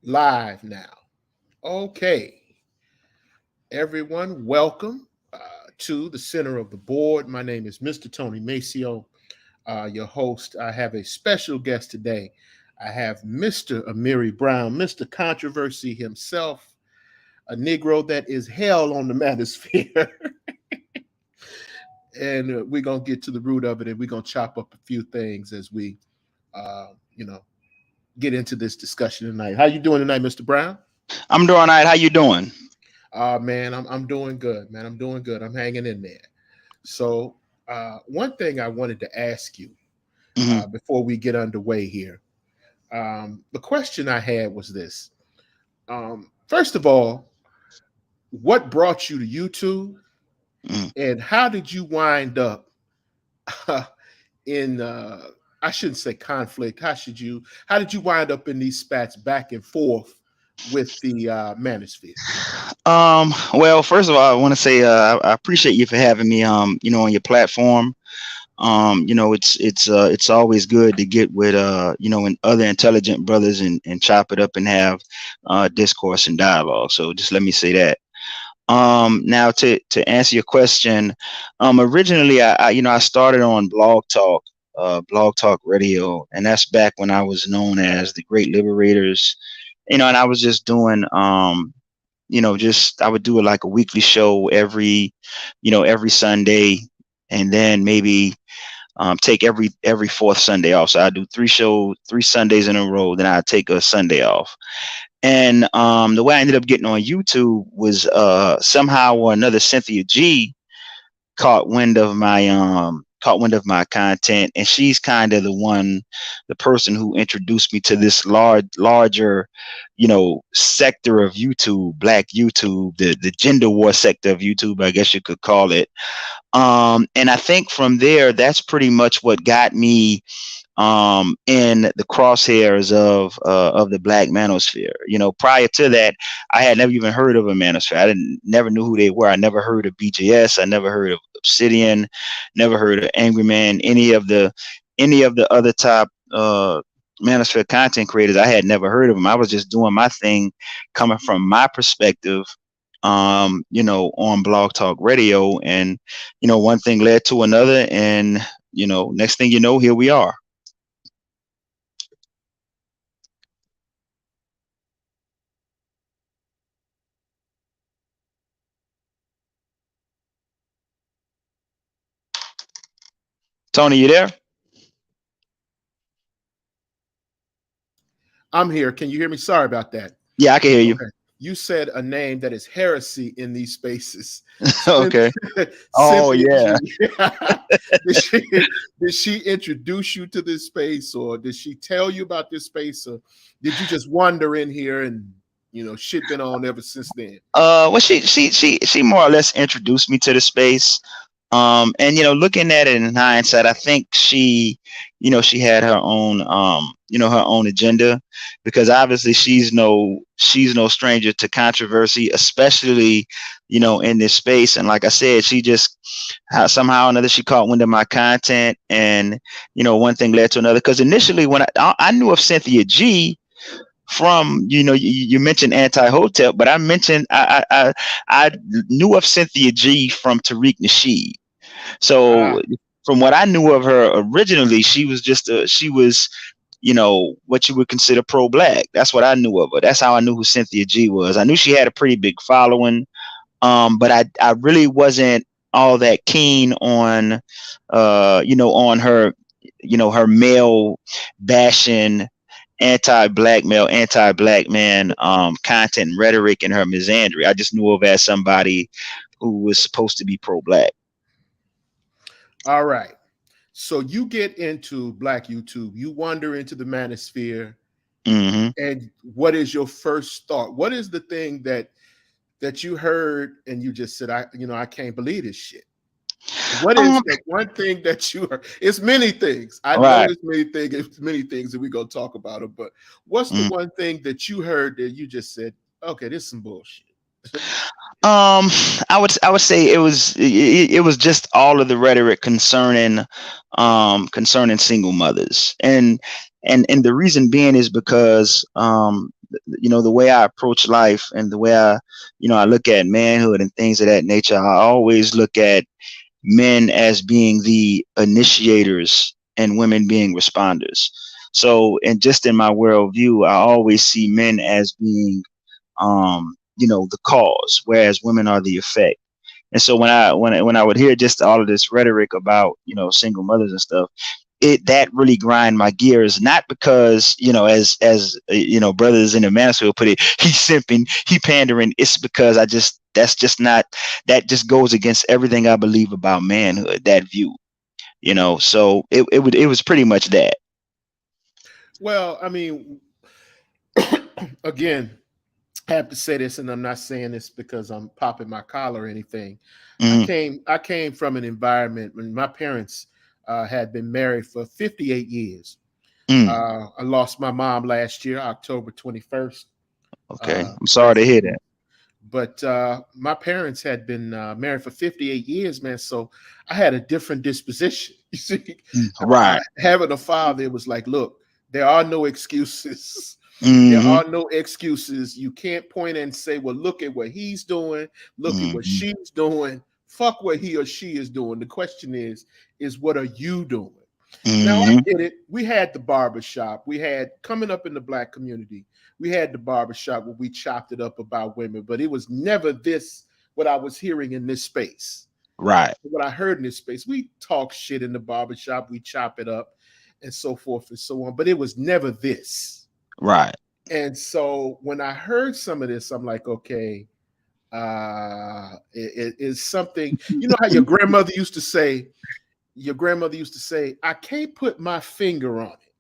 Live now. Okay, everyone, welcome to the center of the board. My name is Mr. Tony Maceo, your host. I have a special guest today. I have Mr. Amiri Brown, Mr. Controversy himself, a Negro that is hell on the manosphere. And we're going to get to the root of it, and we're going to chop up a few things as we, uh, you know, get into this discussion tonight. How you doing tonight, Mr. Brown? I'm doing all right. How you doing? Man, I'm doing good, man. I'm doing good. I'm hanging in there. So, one thing I wanted to ask you Hmm. before we get underway here, the question I had was this: first of all, what brought you to YouTube, Hmm. and how did you wind up in? I shouldn't say conflict. How did you wind up in these spats back and forth with the manosphere? Well, first of all, I want to say I appreciate you for having me. On your platform. It's always good to get with and other intelligent brothers and chop it up and have discourse and dialogue. So just let me say that. Now to answer your question, originally I started on Blog Talk Radio, and that's back when I was known as the Great Liberators. And I was just doing just I would do it like a weekly show every Sunday, and then maybe take every fourth Sunday off. So I do three Sundays in a row, then I take a Sunday off. And the way I ended up getting on YouTube was somehow or another Cynthia G caught wind of my content, and she's kind of the person who introduced me to this larger sector of YouTube, black YouTube, the gender war sector of YouTube, I guess you could call it. And I think from there, that's pretty much what got me in the crosshairs of the black manosphere. Prior to that, I had never even heard of a manosphere. Never knew who they were. I never heard of BJS. I never heard of Obsidian. Never heard of Angry Man. Any of the other top manosphere content creators. I had never heard of them. I was just doing my thing, coming from my perspective. On Blog Talk Radio, and one thing led to another, and next thing you know, here we are. Tony, you there? I'm here. Can you hear me? Sorry about that. Yeah, I can hear you. Okay. You said a name that is heresy in these spaces. Okay. Oh Cynthia yeah. G. Did she introduce you to this space, or did she tell you about this space, or did you just wander in here and shit been on ever since then? Well, she more or less introduced me to the space. And looking at it in hindsight, I think she had her own her own agenda, because obviously she's no stranger to controversy, especially in this space. And like I said, she just somehow or another she caught wind of my content, and one thing led to another. Because initially, when I knew of Cynthia G from you mentioned anti-hotep, but I knew of Cynthia G from Tariq Nasheed. Ah, So from what I knew of her originally, she was what you would consider pro-black. That's what I knew of her. That's how I knew who Cynthia G was. I knew she had a pretty big following, but I really wasn't all that keen on on her her male bashing, anti-black man content and rhetoric, and her misandry. I just knew of her as somebody who was supposed to be pro-black. all right. So you get into Black YouTube, you wander into the manosphere, Hmm. and what is your first thought? What is the thing that you heard and you just said, I can't believe this shit? What is Um, the one thing that you heard? It's many things. I know right. it's many things. It's many things that we're gonna talk about it. But what's the Mhm. one thing that you heard that you just said, okay, this is some bullshit? Um, I would say it was just all of the rhetoric concerning single mothers, and the reason being is because the way I approach life and the way I look at manhood and things of that nature, I always look at men as being the initiators and women being responders. So, and just in my worldview, I always see men as being, the cause, whereas women are the effect. And so when I would hear just all of this rhetoric about single mothers and stuff, it that really grind my gears. Not because as brothers in the manosphere put it, he's simping, he pandering. It's because that's just not, that just goes against everything I believe about manhood. That view, So it was pretty much that. Well, I mean, again, I have to say this, and I'm not saying this because I'm popping my collar or anything. I Mm, came I came from an environment when my parents had been married for 58 years. mm, I lost my mom last year, October 21st, okay, I'm sorry last to hear year. that. But my parents had been married for 58 years, man. So I had a different disposition. You see, Right. having a father, it was like, look, there are no excuses. There Mm-hmm. are no excuses. You can't point and say, well, look at what he's doing. Look at what Mm-hmm. she's doing. Fuck what he or she is doing. The question is what are you doing? Now I Mm-hmm. get it. We had the barber shop. We had coming up in the black community. We had the barber shop where we chopped it up about women, but it was never this what I was hearing in this space. Right. What I heard in this space. We talk shit in the barber shop, we chop it up and so forth and so on, but it was never this. Right. And so when I heard some of this, I'm like, okay, it is something, you know how your grandmother used to say, I can't put my finger on it,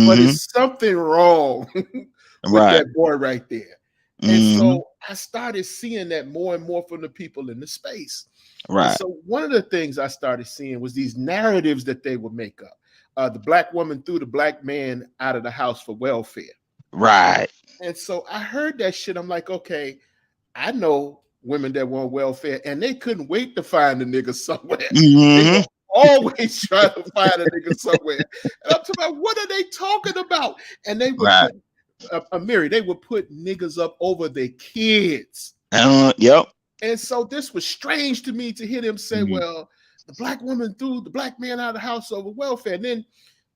but Mm-hmm. it's something wrong with Right. that boy right there. And Mm-hmm. so I started seeing that more and more from the people in the space. And Right. so one of the things I started seeing was these narratives that they would make up. The black woman threw the black man out of the house for welfare. Right. And so I heard that shit. I'm like, okay, I know women that want welfare, and they couldn't wait to find a nigga somewhere. They were Mm-hmm. always trying to find a nigga somewhere. And I'm talking about, what are they talking about? And they would Right. put Amiri, they would put niggas up over their kids. Yep. And so this was strange to me to hear them say, Mm-hmm. well, the black woman threw the black man out of the house over welfare. And then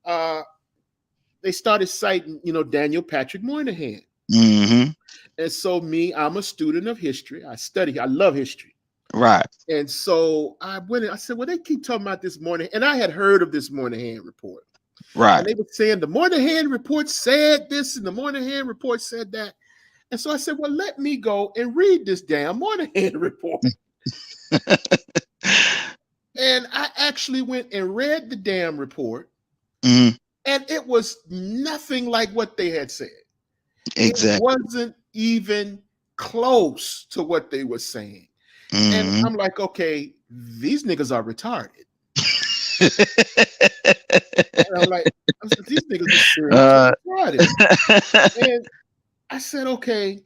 uh, they started citing, Daniel Patrick Moynihan. Mm-hmm. And so me, I'm a student of history. I love history. Right. And so I went and I said, well, they keep talking about this morning. And I had heard of this Moynihan report. And Right. they were saying the Moynihan report said this and the Moynihan report said that. And so I said, well, let me go and read this damn Moynihan report. And I actually went and read the damn report. Mm-hmm. And it was nothing like what they had said. It Exactly. wasn't even close to what they were saying. And Mm-hmm. I'm like, okay, these niggas are retarded. And I said, these niggas are seriously uh, retarded. And I said, okay.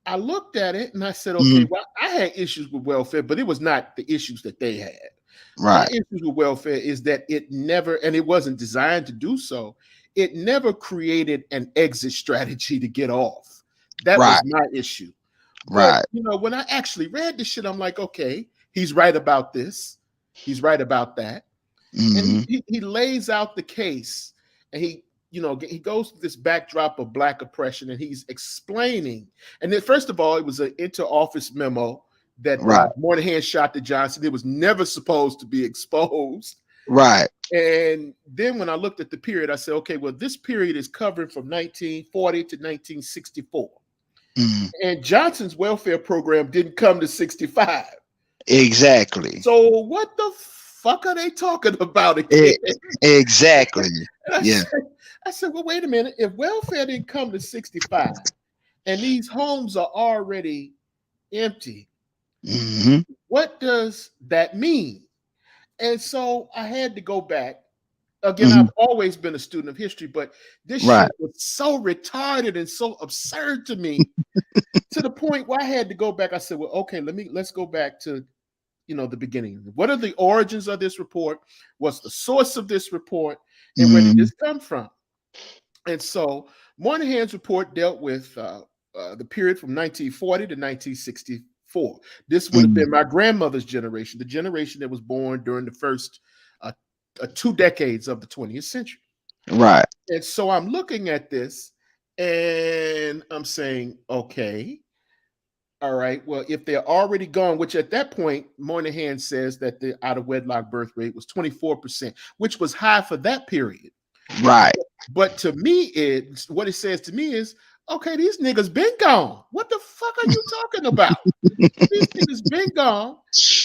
I looked at it and I said, okay, mhm. well, I had issues with welfare, but it was not the issues that they had. My Right. issues with welfare is that it never, and it wasn't designed to do so, it never created an exit strategy to get off. That Right. was my issue. But, Right. when I actually read this shit, I'm like, okay, he's right about this. He's right about that. And Mm-hmm. he lays out the case and he goes to this backdrop of black oppression and he's explaining. And then, first of all, it was an inter-office memo that Right. Moynihan shot to Johnson. It was never supposed to be exposed. Right. And then when I looked at the period, I said, okay, well, this period is covering from 1940 to 1964. Mm-hmm. And Johnson's welfare program didn't come to 65. Exactly. So what the fuck are they talking about E- again? exactly. And Yeah. I said, well, wait a minute. If welfare didn't come to 65 and these homes are already empty, Mm-hmm. what does that mean? And so I had to go back. Again, Mm-hmm. I've always been a student of history, but this Right. shit was so retarded and so absurd to me to the point where I had to go back. I said, well, okay, let's go back to the beginning. What are the origins of this report? What's the source of this report? And where did Mm-hmm. this come from? And so Moynihan's report dealt with the period from 1940 to 1964. This would have Mm. been my grandmother's generation, the generation that was born during the first uh, 2 decades of the 20th century. Right. And so I'm looking at this and I'm saying, okay, all right, well, if they're already gone, which at that point, Moynihan says that the out of wedlock birth rate was 24%, which was high for that period. Right. But to me, what it says to me is, okay, these niggas been gone. What the fuck are you talking about? These niggas been gone,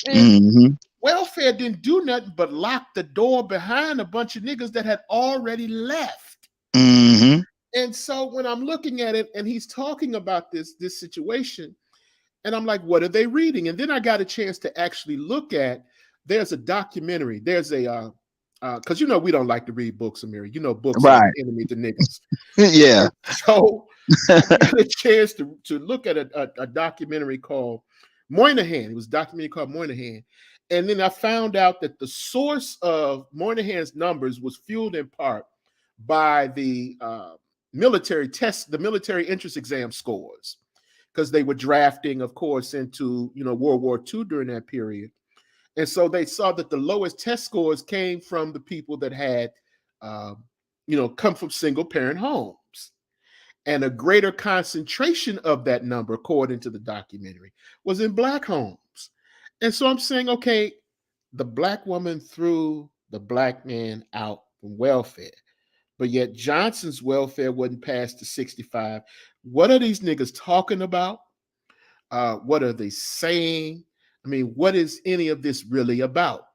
and Mm-hmm. welfare didn't do nothing but lock the door behind a bunch of niggas that had already left. Mm-hmm. And so when I'm looking at it, and he's talking about this situation, and I'm like, what are they reading? And then I got a chance to actually look at. There's a documentary. There's a because we don't like to read books, Amiri. Books are Right. the enemy to niggas. Yeah. So I got a chance to look at a documentary called Moynihan. It was a documentary called Moynihan. And then I found out that the source of Moynihan's numbers was fueled in part by the military entrance exam scores, because they were drafting, of course, into World War II during that period. And so they saw that the lowest test scores came from the people that had, come from single parent homes. And a greater concentration of that number, according to the documentary, was in Black homes. And so I'm saying, okay, the Black woman threw the Black man out from welfare, but yet Johnson's welfare wasn't passed to 65. What are these niggas talking about? What are they saying? I mean, what is any of this really about?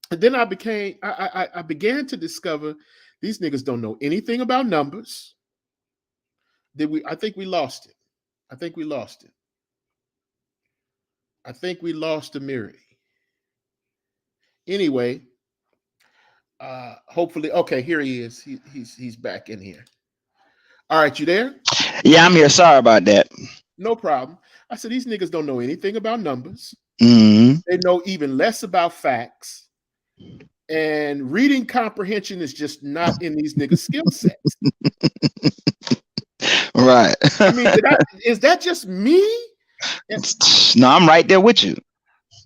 And then I began to discover these niggas don't know anything about numbers. I think we lost it. I think we lost it. I think we lost Amiri. Anyway, hopefully, okay, here he is. He's back in here. All right, you there? Yeah, I'm here. Sorry about that. No problem. I said these niggas don't know anything about numbers. Mm-hmm. They know even less about facts. And reading comprehension is just not in these niggas' skill sets. Right. I mean, is that just me? No, I'm right there with you.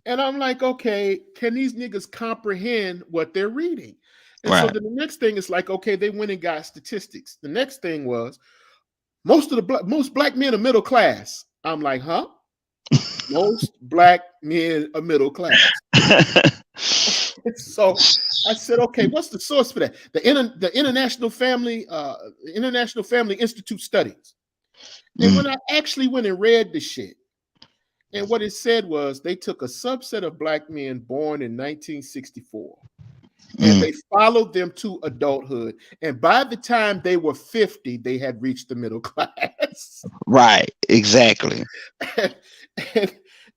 And I'm like, okay, can these niggas comprehend what they're reading? And so Right. then the next thing is like, okay, they went and got statistics. The next thing was most Black men are middle class. I'm like, huh? Most Black men are middle class. So I said, okay, what's the source for that? The International Family Institute studies. And when I actually went and read the shit, and what it said was they took a subset of Black men born in 1964 and they followed them to adulthood. And by the time they were 50, they had reached the middle class. Right. Exactly.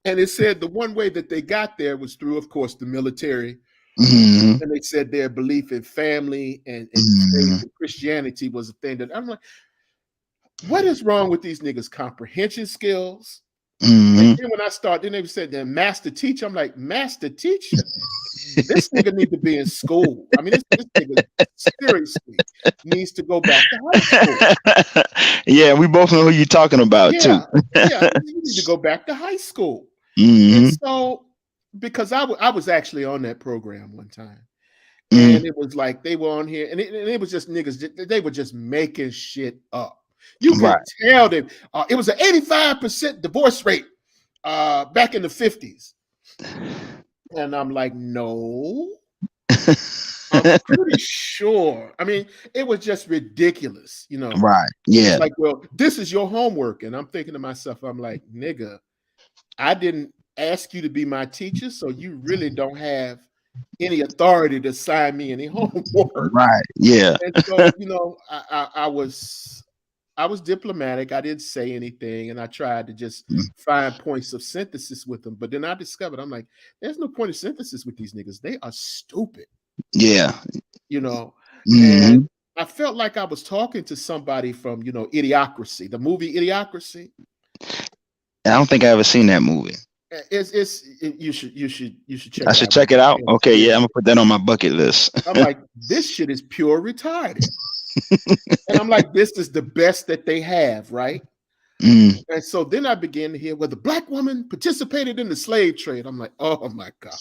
And it said the one way that they got there was through, of course, the military. Mm-hmm. And they said their belief in family and faith and Christianity was a thing that I'm like, what is wrong with these niggas' comprehension skills? Mm-hmm. And then when I started, then they said, then master teacher. I'm like, master teacher? This nigga needs to be in school. I mean, this nigga seriously needs to go back to high school. Yeah, we both know who you're talking about, too. Yeah, you need to go back to high school. Mm-hmm. And so, because I was actually on that program one time, and it was like they were on here, and it was just niggas. They were just making shit up. You could tell them it was an 85% divorce rate back in the 50s. And I'm like, no, I'm pretty sure. I mean, it was just ridiculous, Right. Yeah. It's like, well, this is your homework. And I'm thinking to myself, I'm like, nigga, I didn't ask you to be my teacher, so you really don't have any authority to assign me any homework. Right. Yeah. And so, I was diplomatic. I didn't say anything, and I tried to just find points of synthesis with them. But then I discovered, I'm like, there's no point of synthesis with these niggas. They are stupid. Yeah. And I felt like I was talking to somebody from, Idiocracy, the movie Idiocracy. I don't think I ever seen that movie. You should check it out. I should check it out. Okay, yeah, I'm gonna put that on my bucket list. I'm like, this shit is pure retarded. And I'm like, this is the best that they have, right? Mm, And so then I began to hear, well, the black woman participated in the slave trade. I'm like, oh my God.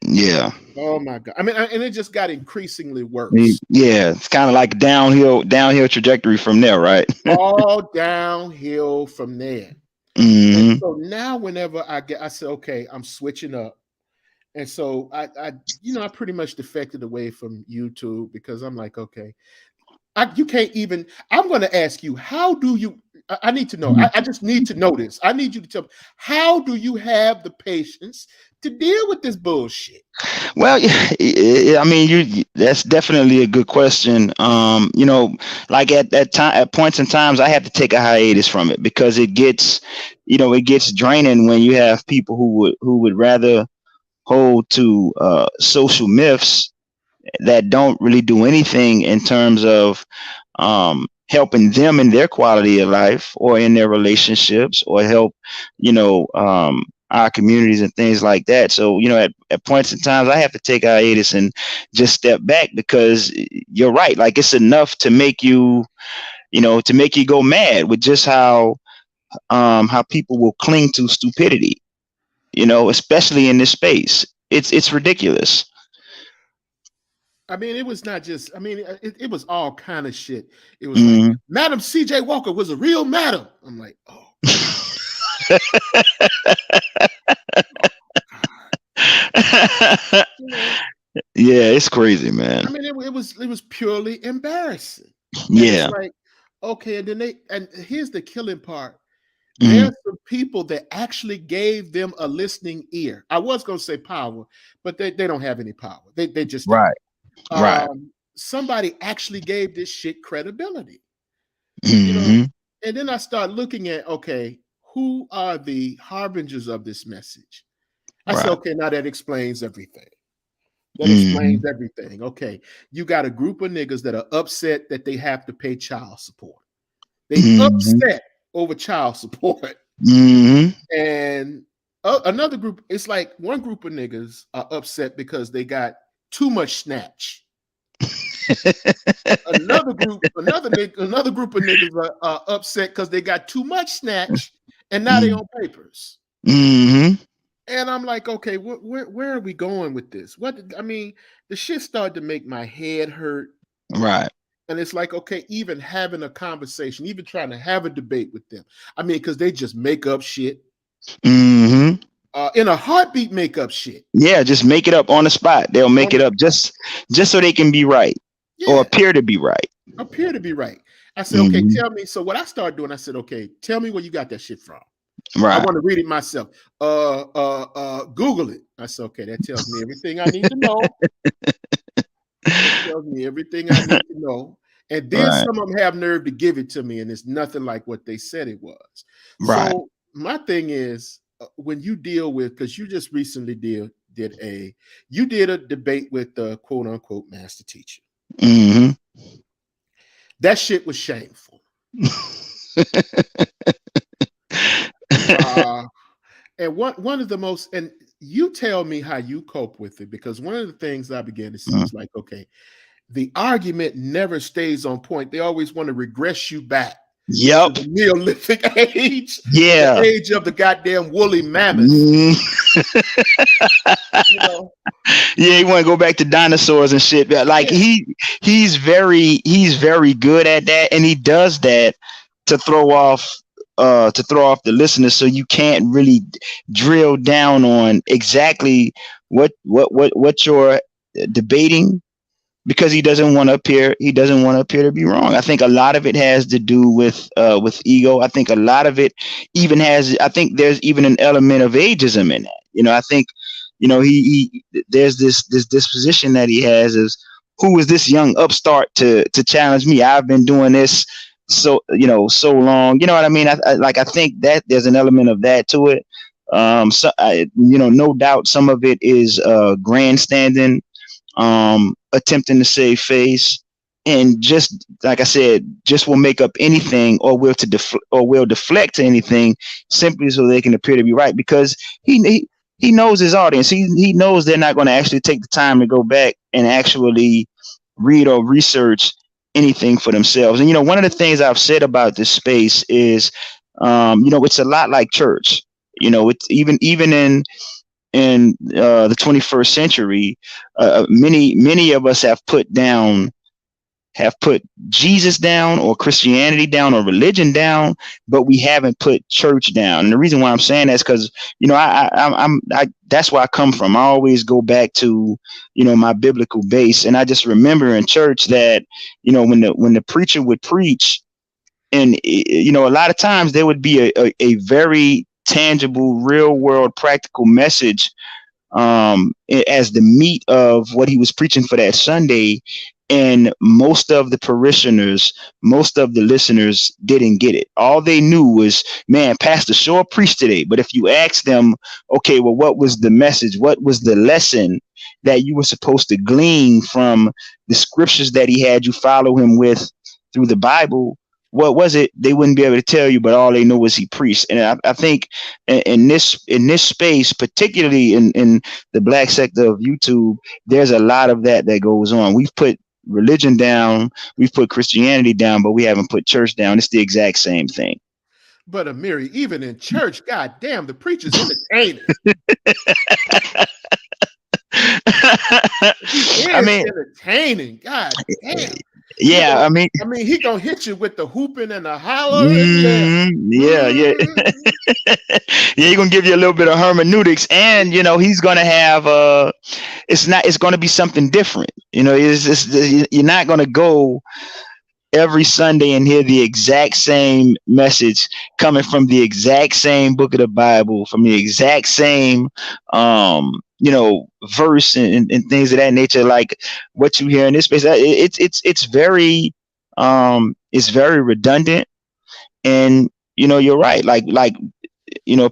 yeah. Oh my God. I mean, and it just got increasingly worse. Yeah. It's kind of like downhill trajectory from there, right? All downhill from there. And Hmm. so now whenever I say, okay, I'm switching up. And so I pretty much defected away from YouTube because I'm like, okay, you can't even. I'm going to ask you, how do you? I need to know. I just need to know this. I need you to tell me, how do you have the patience to deal with this bullshit? Well, I mean, that's definitely a good question. Like at points and times, I have to take a hiatus from it because it gets draining when you have people who would rather hold to social myths that don't really do anything in terms of helping them in their quality of life or in their relationships or help, our communities and things like that. So, at points in times, I have to take a hiatus and just step back because you're right. Like it's enough to make you go mad with just how people will cling to stupidity, especially in this space. It's ridiculous. I mean, it was not just. I mean, it was all kind of shit. It was like, Mhm. Madam C.J. Walker was a real madam. I'm like, oh, oh God, you know. Yeah, it's crazy, man. I mean, it was purely embarrassing, and it's Yeah. like, okay, and then and here's the killing part. Mhm. There's some people that actually gave them a listening ear. I was going to say power, but they don't have any power. They just don't. Right. Right. Somebody actually gave this shit credibility, you know. Mhm. And then I start looking at, okay, who are the harbingers of this message? I said, Right. okay, now that explains everything. That explains Mhm. everything. Okay, you got a group of niggas that are upset that they have to pay child support. They Mhm. upset over child support. Mhm. And another group, it's like one group of niggas are upset because they got too much snatch. Another group of niggas are upset because they got too much snatch, and now they Mhm. on papers. Mhm. And I'm like, okay, where are we going with this? I mean, the shit started to make my head hurt. Right. And it's like, okay, even having a conversation, even trying to have a debate with them. I mean, because they just make up shit. Mhm. In a heartbeat, make up shit. Yeah, just make it up on the spot. They'll make On it the, up just so they can be right or yeah, appear to be right. appear to be right. I said, okay, Mhm. tell me. So what I started doing, I said, okay, tell me where you got that shit from. I Right. want to read it myself. Google it. I said, okay, that tells me everything I need to know. That tells me everything I need to know. And then Right. some of them have nerve to give it to me, and it's nothing like what they said it was. Right. So my thing is, when you deal with, because you just recently you did a debate with the quote unquote master teacher. Mhm. That shit was shameful. Uh, and one of the most, and you tell me how you cope with it, because one of the things I began to see Mm. is like, okay, the argument never stays on point. They always want to regress you back to Yep. the Neolithic age, the Yeah. age of the goddamn woolly mammoth. Mhm. You know, Yeah, he want to go back to dinosaurs and shit. But, like yeah, he's very good at that, and he does that to throw off the listeners, so you can't really drill down on exactly what you're debating because he doesn't want to appear to be wrong. I think a lot of it has to do with ego. I think a lot of it even has. I think there's even an element of ageism in that. I think he there's this disposition that he has is, who is this young upstart to challenge me? I've been doing this so long. You know what I mean? I think that there's an element of that to it. No doubt some of it is grandstanding, attempting to save face, and just like I said, just will make up anything, or will deflect to anything simply so they can appear to be right, because he knows his audience. He knows they're not going to actually take the time to go back and actually read or research anything for themselves. And one of the things I've said about this space is, it's a lot like church. It's even in the 21st century, many of us have put Jesus down, or Christianity down, or religion down, but we haven't put church down. And the reason why I'm saying that is because that's where I come from. I always go back to my biblical base, and I just remember in church that when the preacher would preach, and a lot of times there would be a very tangible, real world, practical message as the meat of what he was preaching for that Sunday. And most of the parishioners, most of the listeners didn't get it. All they knew was, man, Pastor Shaw preached today. But if you ask them, okay, well, what was the message? What was the lesson that you were supposed to glean from the scriptures that he had you follow him with through the Bible? What was it? They wouldn't be able to tell you, but all they know was he preached. And I think in this space, particularly in the black sector of YouTube, there's a lot of that goes on. We've put religion down, we've put Christianity down, but we haven't put church down. It's the exact same thing. But Amiri, even in church, god damn, the preacher's entertaining. I mean, entertaining. God damn. Yeah, I mean, he gonna hit you with the whooping and the hollering. Yeah. Yeah, he's gonna give you a little bit of hermeneutics, and he's gonna have it's gonna be something different. You're not gonna go every Sunday and hear the exact same message coming from the exact same book of the Bible, from the exact same verse and things of that nature, like what you hear in this space. It's very redundant. And you're right, like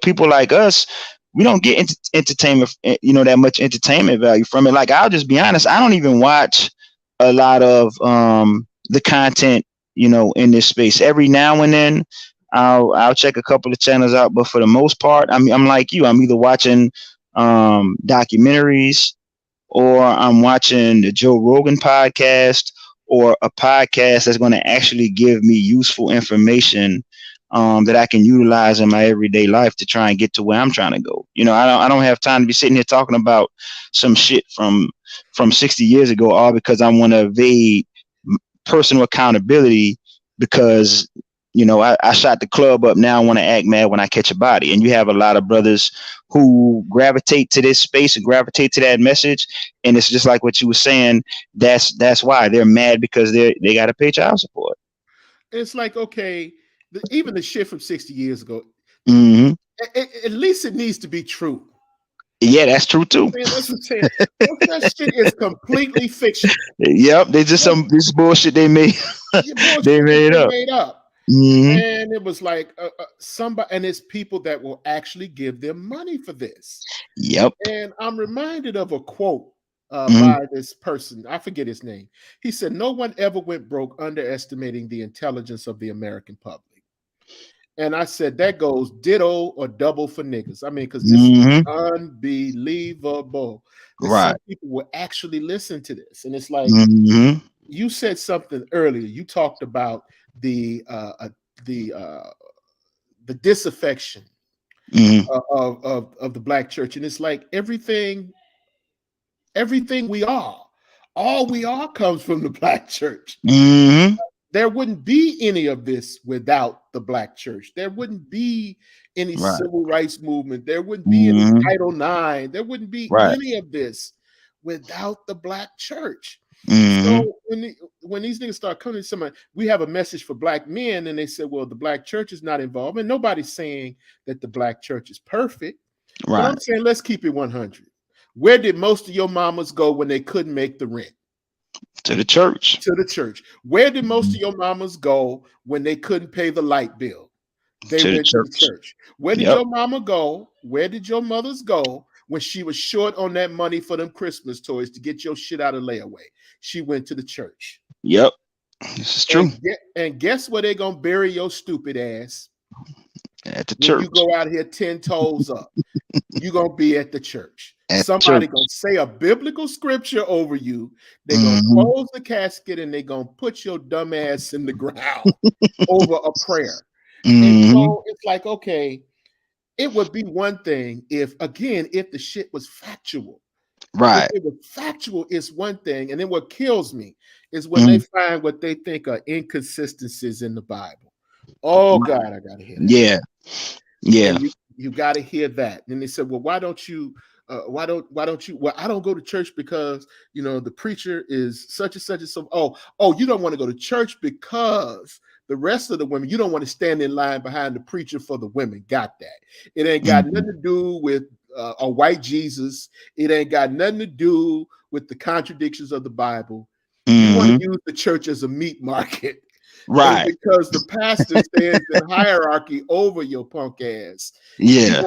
people like us, we don't get entertainment, that much entertainment value from it. Like, I'll just be honest, I don't even watch a lot of the content in this space. Every now and then I'll check a couple of channels out, but for the most part, I'm like you. I'm either watching documentaries, or I'm watching the Joe Rogan podcast, or a podcast that's going to actually give me useful information that I can utilize in my everyday life to try and get to where I'm trying to go. I don't have time to be sitting here talking about some shit from 60 years ago, all because I want to evade personal accountability because I shot the club up. Now I want to act mad when I catch a body. And you have a lot of brothers who gravitate to this space and gravitate to that message. And it's just like what you were saying. That's why they're mad, because they got to pay child support. It's like, okay, even the shit from 60 years ago, at least it needs to be true. Yeah, that's true too. Man, that's what I'm saying. That shit is completely fictional. Yep, they just this bullshit they made. They made up. And it was like somebody, and it's people that will actually give them money for this. Yep. And I'm reminded of a quote by this person. I forget his name. He said, "No one ever went broke underestimating the intelligence of the American public." And I said, that goes ditto or double for niggas. I mean, because this is unbelievable. Right. Some people will actually listen to this. And it's like, you said something earlier. You talked about the disaffection of the black church. And it's like everything we are, all we are comes from the black church. There wouldn't be any of this without the black church. There wouldn't be any civil rights movement. There wouldn't be any Title IX. There wouldn't be any of this without the black church. So when these niggas start coming to somebody, we have a message for black men, and they say, well, the black church is not involved. And nobody's saying that the black church is perfect. But I'm saying, let's keep it 100. Where did most of your mamas go when they couldn't make the rent? To the church. To the church. Where did most of your mamas go when they couldn't pay the light bill? They went to the church. Where did your mama go? Where did your mothers go when she was short on that money for them Christmas toys to get your shit out of layaway? She went to the church. Yep. This is true. And guess where they're going to bury your stupid ass? At the church. You go out here 10 toes up. you're gonna be at the church. At Somebody church. gonna say a biblical scripture over you. They're gonna Mm-hmm. close the casket and they're gonna put your dumb ass in the ground over a prayer. And Mm-hmm. so it's like, okay, it would be one thing if, again, if the shit was factual. If Right. it was factual, it's one thing. And then what kills me is when they Mm. find what they think are inconsistencies in the Bible. Oh Right. God, I gotta hear that. Yeah. Yeah. And you got to hear that. And they said, well, why don't you? Why don't you? Well, I don't go to church because the preacher is such and such and so. Oh, you don't want to go to church because the rest of the women, you don't want to stand in line behind the preacher for the women. Got that? It ain't got Mm-hmm. nothing to do with a white Jesus. It ain't got nothing to do with the contradictions of the Bible. You want to Mm-hmm. use the church as a meat market. And Right. because the pastor stands in hierarchy over your punk ass, Yeah.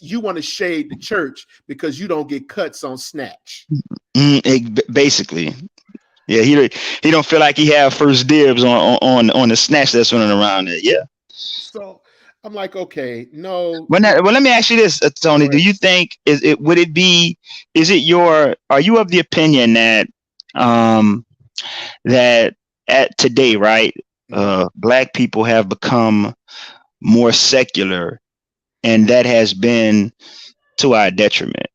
you want to shade the church because you don't get cuts on snatch. Basically. Yeah, he don't feel like he have first dibs on the snatch that's running around there. Yeah. So I'm like, okay, no, Well, let me ask you this, Tony. go Do ahead. you think would it be? Are you of the opinion that um that at today, right? Mhm. Black people have become more secular, and that has been to our detriment.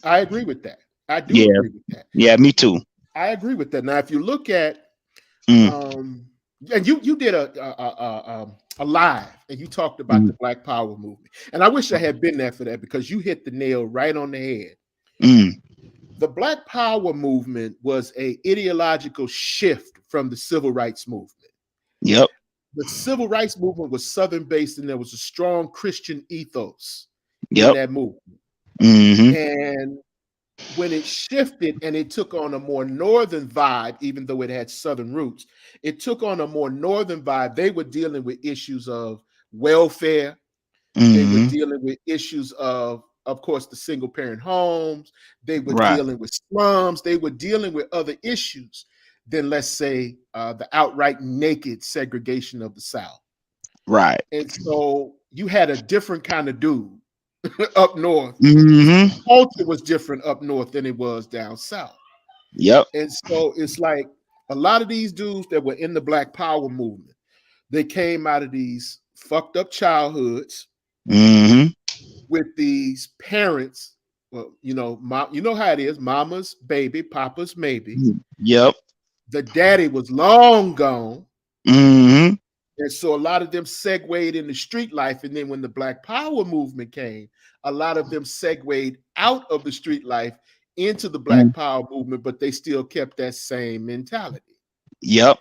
I agree with that. I do Yeah, agree with that. yeah, me too. I agree with that. Now, if you look at Mm, um, and you did a live and you talked about mm, the Black Power movement, and I wish I had been there for that because you hit the nail right on the head. mm. The Black Power movement was a ideological shift from the civil rights movement. Yep, The civil rights movement was southern based and there was a strong Christian ethos in yep. that movement. Mm-hmm. And when it shifted and it took on a more northern vibe, even though it had southern roots, it took on a more northern vibe. They were dealing with issues of welfare. They were Mm-hmm. dealing with issues of course, the single parent homes. They were Right, dealing with slums. They were dealing with other issues than, let's say, the outright naked segregation of the South. right. And so you had a different kind of dude up north. Mm-hmm. Culture was different up north than it was down south. Yep. And so it's like a lot of these dudes that were in the Black Power movement, they came out of these fucked up childhoods Mm-hmm. with these parents. Well, you know how it is: mama's baby, papa's maybe. Yep. The daddy was long gone. Mm-hmm. And so a lot of them segued into street life. And then when the Black Power movement came, a lot of them segued out of the street life into the Black Power movement, but they still kept that same mentality. Yep.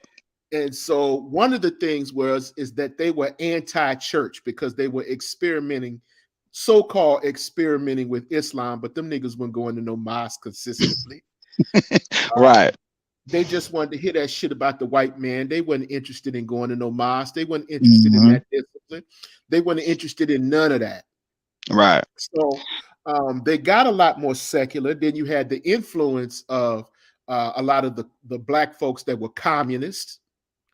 And so one of the things is that they were anti-church because they were so-called experimenting with Islam, but them niggas weren't going to no mosque consistently. Right. They just wanted to hear that shit about the white man. They weren't interested in going to no mosque. They weren't interested in Mm-hmm. that discipline. They weren't interested in none of that. Right. So they got a lot more secular. Then you had the influence of a lot of the black folks that were communists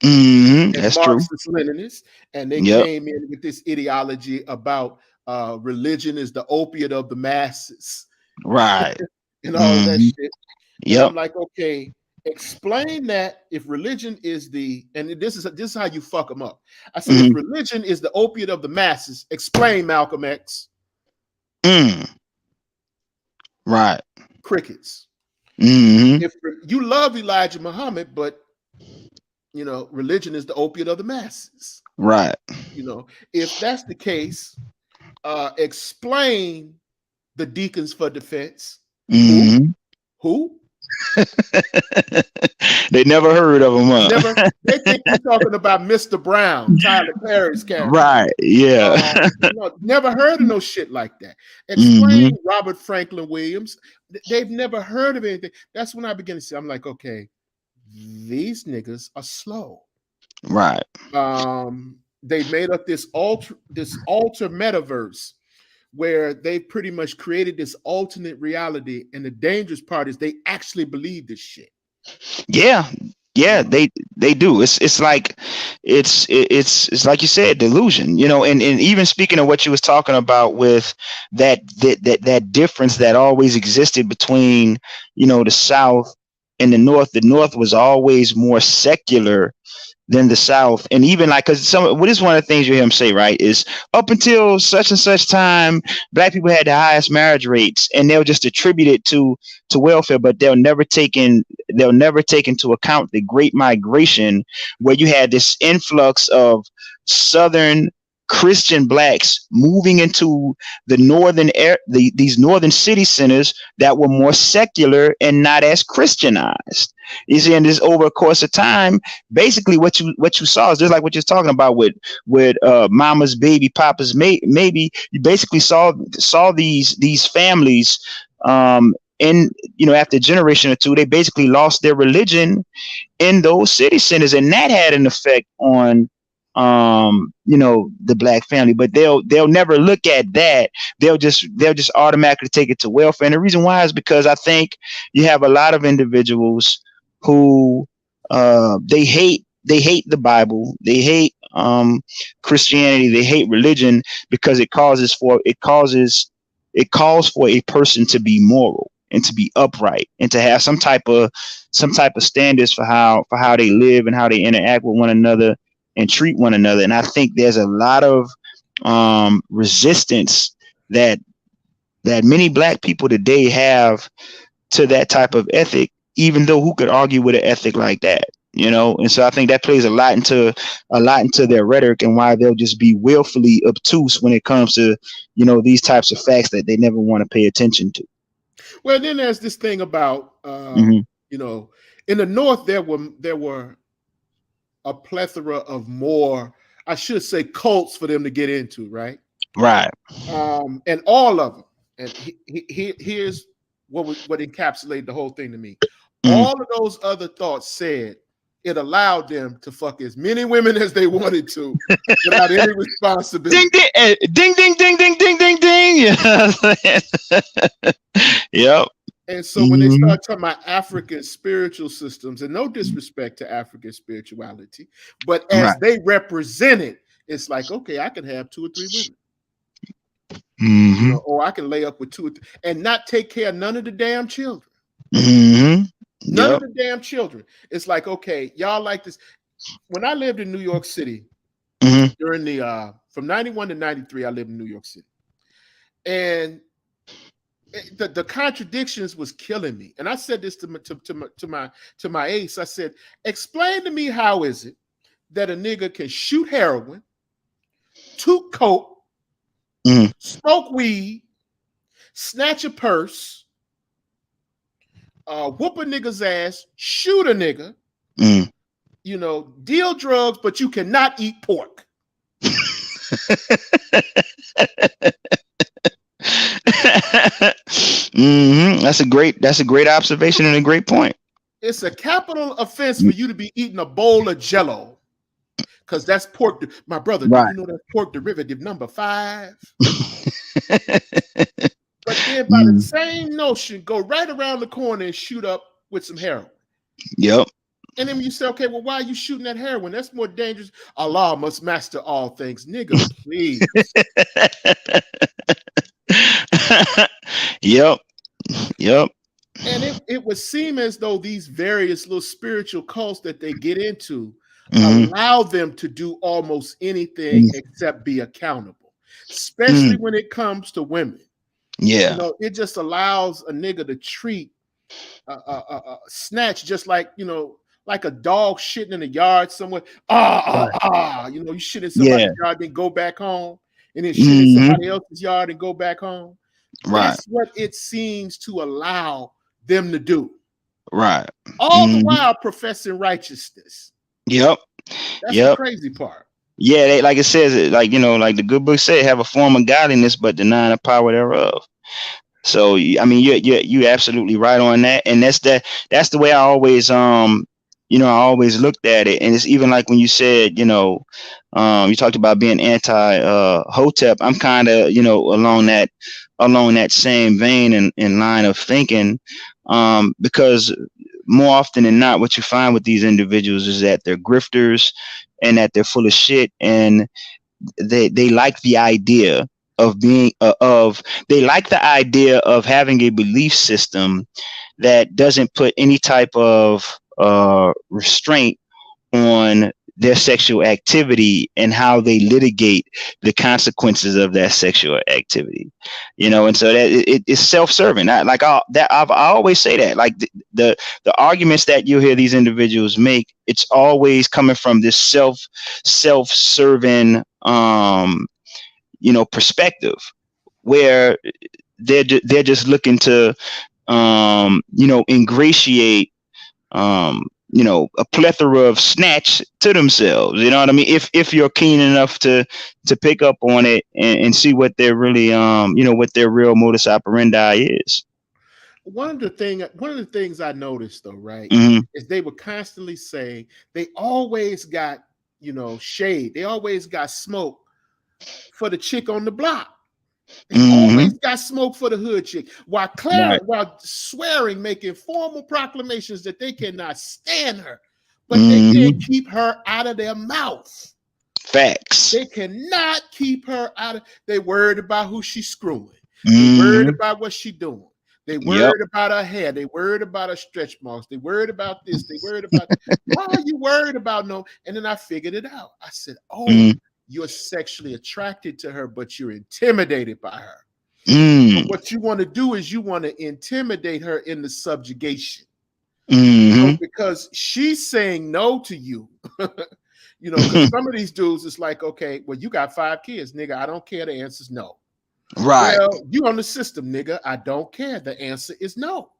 Mm-hmm. and That's true. Marxist Leninists, and they Yep. came in with this ideology about religion is the opiate of the masses Right. and all of that Mm-hmm. shit. And Yep. I'm like, okay, explain that if religion is and this is how you fuck them up. I said, if Mm-hmm. religion is the opiate of the masses, explain Malcolm X. Mm. Right. Crickets. Mm-hmm. If you love Elijah Muhammad, but religion is the opiate of the masses. Right. If that's the case, explain the deacons for defense. Who? Mm-hmm. Who? They never heard of him, huh? Never. They think you're talking about Mr. Brown, Tyler Perry's character. Right. Yeah. Never heard of no shit like that. Mm-hmm. Explain Robert Franklin Williams. They've never heard of anything. That's when I begin to say, I'm like, okay, these niggas are slow. Right. They made up this alter metaverse where they pretty much created this alternate reality. And the dangerous part is they actually believe this shit. Yeah. Yeah, No. they do. It's like you said, delusion. And even speaking of what you was talking about with that difference that always existed between the South and the North. The North was always more secular than the South. And even like, because what is one of the things you hear him say, right, is up until such and such time, black people had the highest marriage rates, and they'll just attribute it to welfare, but they'll never take into account the Great Migration, where you had this influx of Southern Christian blacks moving into these northern city centers that were more secular and not as Christianized. You see, and this over a course of time, basically what you saw is just like what you're talking about with mama's baby, papa's maybe. You basically saw these families, and after a generation or two, they basically lost their religion in those city centers, and that had an effect on the black family. But they'll never look at that. They'll just automatically take it to welfare. And the reason why is because I think you have a lot of individuals who they hate the Bible, they hate Christianity, they hate religion, because it calls for a person to be moral and to be upright and to have some type of standards for how they live and how they interact with one another and treat one another. And I think there's a lot of resistance that many black people today have to that type of ethic, even though who could argue with an ethic like that? And so I think that plays a lot into their rhetoric, and why they'll just be willfully obtuse when it comes to these types of facts that they never want to pay attention to. Well, then there's this thing about Mm-hmm. In the North there were a plethora of more, I should say, cults for them to get into, right? Right. And all of them. And here's what encapsulated the whole thing to me. Mm-hmm. All of those other thoughts said it allowed them to fuck as many women as they wanted to without any responsibility. Ding, ding, ding, ding, ding, ding, ding. Yep. And so when they start talking about African spiritual systems, and no disrespect to African spirituality, but as they represent it, it's like, okay, I can have 2 or 3 women. Mm-hmm. Or I can lay up with 2 or 3 and not take care of none of the damn children. Mm-hmm. None of the damn children. It's like, okay, y'all like this. When I lived in New York City, during the from 91 to 93, I lived in New York City. And the contradictions was killing me. And I said this to my ace. I said, explain to me, how is it that a nigga can shoot heroin, toot coke, smoke weed, snatch a purse, whoop a nigga's ass, shoot a nigga, deal drugs, but you cannot eat pork? That's a great observation and a great point. It's a capital offense for you to be eating a bowl of Jello, because that's pork. My brother, right. Do you know that's pork derivative number 5? But then by the same notion, go right around the corner and shoot up with some heroin. Yep. And then you say, okay, well, why are you shooting that heroin? That's more dangerous. Allah must master all things. Nigga, please. Yep. And it would seem as though these various little spiritual cults that they get into allow them to do almost anything except be accountable, especially when it comes to women. Yeah. It just allows a nigga to treat snatch just like, like a dog shitting in a yard somewhere. You shit in somebody's yard, then go back home, and then shit in somebody else's yard and go back home. Right. That's what it seems to allow them to do. Right. All the while professing righteousness. Yep. That's the crazy part. Yeah, like it says, like the good book said, have a form of godliness, but denying the power thereof. So I mean, you're absolutely right on that, and that's the way I always I always looked at it. And it's even like when you said, you talked about being anti Hotep. I'm kind of along that same vein and line of thinking, because more often than not, what you find with these individuals is that they're grifters and that they're full of shit, and they like the idea of being of they like the idea of having a belief system that doesn't put any type of restraint on their sexual activity and how they litigate the consequences of that sexual activity, and so that it's self-serving. I always say that, like the arguments that you hear these individuals make, it's always coming from this self-serving perspective, where they're just looking to ingratiate a plethora of snatch to themselves. You know what I mean? If you're keen enough to pick up on it and see what they're really what their real modus operandi is. One of the things I noticed though, right, Mm-hmm. is they would constantly say they always got, shade. They always got smoke for the chick on the block. They always got smoke for the hood chick, while while swearing, making formal proclamations that they cannot stand her, but they can't keep her out of their mouth. Facts. They cannot keep her out of. They worried about who she's screwing. They worried about what she's doing. They worried about her hair. They worried about her stretch marks. They worried about this. They worried about. Why are you worried about no? And then I figured it out. I said, oh. You're sexually attracted to her, but you're intimidated by her. So what you want to do is you want to intimidate her in the subjugation. So because she's saying no to you, because some of these dudes, it's like, okay, well, you got 5 kids, nigga. I don't care. The answer's no. Right. Well, you on the system, nigga. I don't care. The answer is no.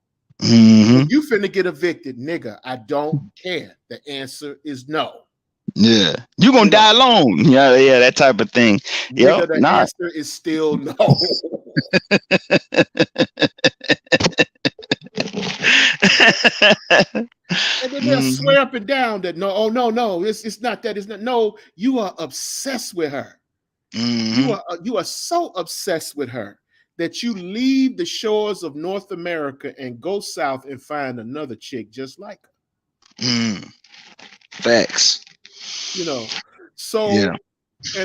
You finna get evicted, nigga. I don't care. The answer is no. Yeah, you're gonna die alone. Yeah, that type of thing. Yeah, the answer is still no. And then they'll swear up and down that no, oh no, it's not that. It's not. No, you are obsessed with her. You are so obsessed with her that you leave the shores of North America and go south and find another chick just like her. Facts. And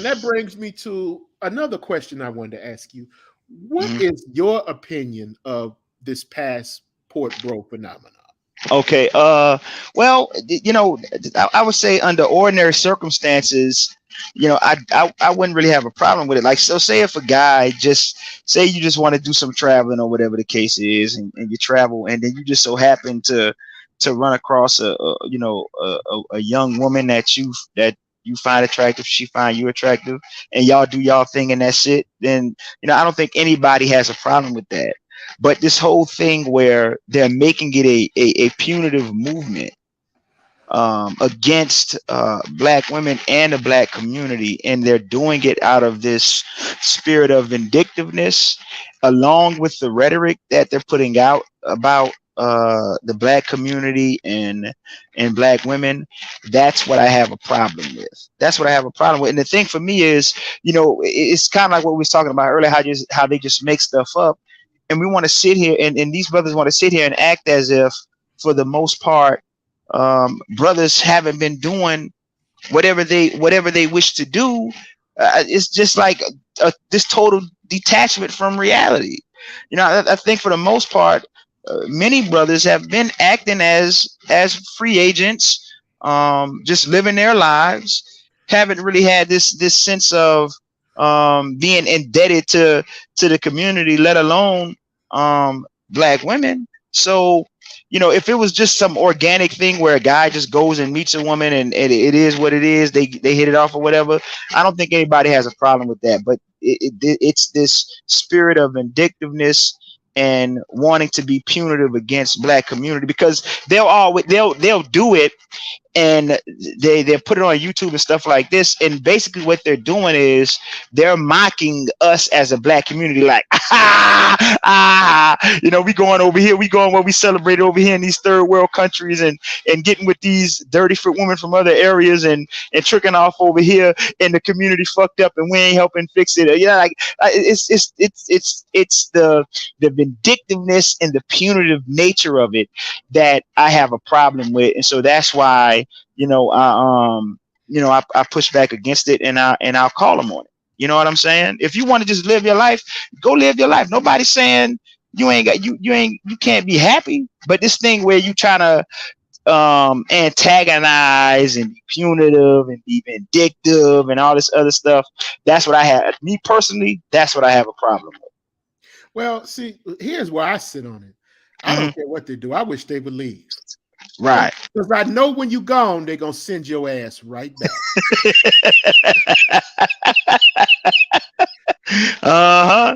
that brings me to another question I wanted to ask you. What is your opinion of this passport bro phenomenon? Okay. Well, I would say under ordinary circumstances, I wouldn't really have a problem with it. Like, so say if a guy say you just want to do some traveling or whatever the case is, and you travel, and then you just so happen to run across a young woman that you find attractive, she find you attractive, and y'all do y'all thing, and that's it. Then I don't think anybody has a problem with that. But this whole thing where they're making it a punitive movement against black women and the black community, and they're doing it out of this spirit of vindictiveness, along with the rhetoric that they're putting out about the black community and black women. That's what I have a problem with. And the thing for me is, it's kind of like what we was talking about earlier, how they just make stuff up, and we want to sit here and these brothers want to sit here and act as if, for the most part, brothers haven't been doing whatever they wish to do. It's just like this total detachment from reality. I think for the most part, many brothers have been acting as free agents, just living their lives, haven't really had this sense of being indebted to the community, let alone black women. So if it was just some organic thing where a guy just goes and meets a woman and it is what it is, they hit it off or whatever, I don't think anybody has a problem with that. But it's this spirit of vindictiveness and wanting to be punitive against black community, because they'll do it and they put it on YouTube and stuff like this. And basically, what they're doing is they're mocking us as a black community, like, we going over here, we going where we celebrate over here in these third world countries, and getting with these dirty foot women from other areas, and tricking off over here, and the community fucked up, and we ain't helping fix it. Like it's the vindictiveness and the punitive nature of it that I have a problem with, and so that's why I push back against it, and I'll call them on it. You know what I'm saying? If you want to just live your life, go live your life. Nobody's saying you can't be happy, but this thing where you trying to antagonize and be punitive and be vindictive and all this other stuff, that's what I have. Me personally, that's what I have a problem with. Well, see, here's where I sit on it. I don't care what they do. I wish they would leave. Right. Because I know when you gone, they're going to send your ass right back.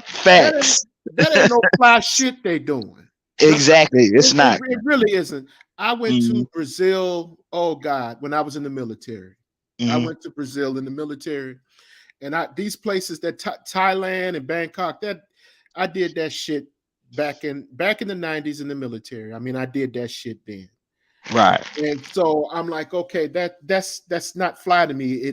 Facts. That ain't no fly shit they doing. Exactly. It's not. It really isn't. I went to Brazil, oh God, when I was in the military. I went to Brazil in the military. And these places that Thailand and Bangkok, that I did that shit back in the 90s in the military. I mean, I did that shit then. Right. And so I'm like, okay, that's not fly to me.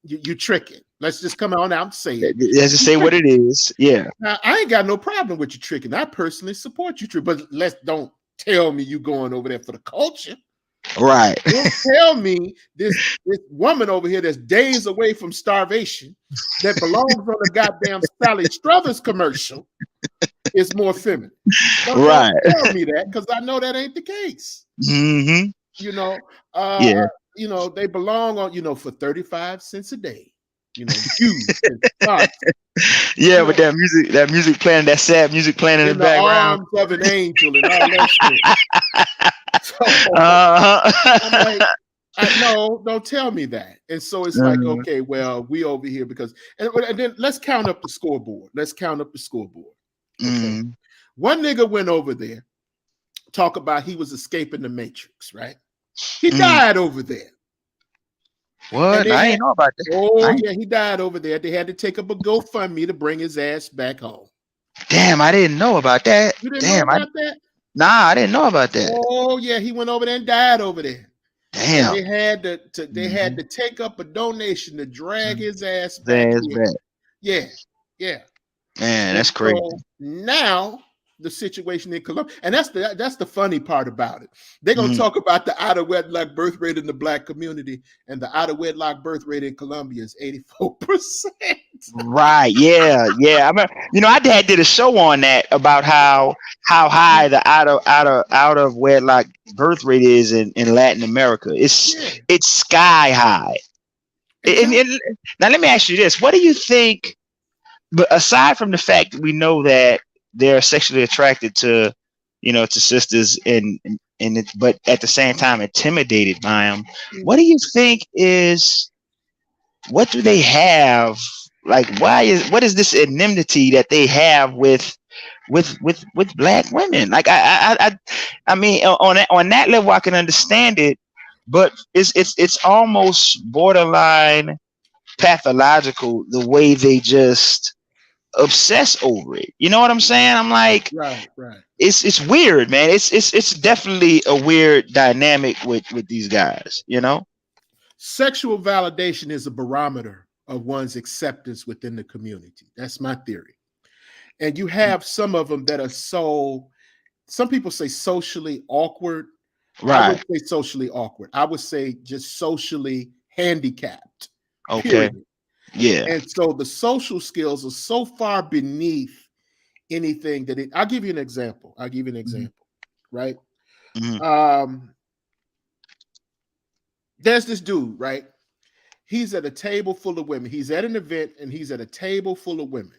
You tricking. Let's just come on out and say it. Let's just say what it is. Yeah. Now, I ain't got no problem with you tricking. I personally support you tricking, but don't tell me you going over there for the culture. Right. Don't tell me this woman over here that's days away from starvation that belongs on the goddamn Sally Struthers commercial is more feminine. Don't tell me that, because I know that ain't the case. Mm-hmm. They belong on, for 35 cents a day. But that music playing, that sad music playing in the background. Arms of an angel and all that shit. So, I'm like, no, don't tell me that. And so it's like, okay, well, we over here because, and then let's count up the scoreboard. Okay. One nigga went over there, talk about he was escaping the Matrix, right? He died over there. What? I didn't know about that. Oh, yeah, he died over there. They had to take up a GoFundMe to bring his ass back home. Damn, I didn't know about that. You didn't know about that? Nah, I didn't know about that. Oh, yeah, he went over there and died over there. Damn. And they had to take up a donation to drag his ass back. Yeah. Man, that's crazy. So now the situation in Colombia, and that's the funny part about it. They're gonna talk about the out of wedlock birth rate in the black community, and the out of wedlock birth rate in Colombia is 84%. Right? Yeah. I did a show on that about how high the out of wedlock birth rate is in Latin America. It's sky high. Exactly. And now let me ask you this: what do you think? But aside from the fact that we know that they're sexually attracted to sisters but at the same time intimidated by them, what do you think what do they have? Like, what is this enmity that they have with black women? Like, I mean, on that level, I can understand it, but it's almost borderline pathological the way they just obsess over it. You know what I'm saying? I'm like, right. It's weird, man. It's definitely a weird dynamic with these guys. Sexual validation is a barometer of one's acceptance within the community. That's my theory. And you have some of them that are some people say socially awkward. Right. I would say socially awkward. I would say just socially handicapped. Okay. Period. Yeah. And so the social skills are so far beneath anything that I'll give you an example. Right? Mm-hmm. There's this dude, right? He's at a table full of women. He's at an event and he's at a table full of women.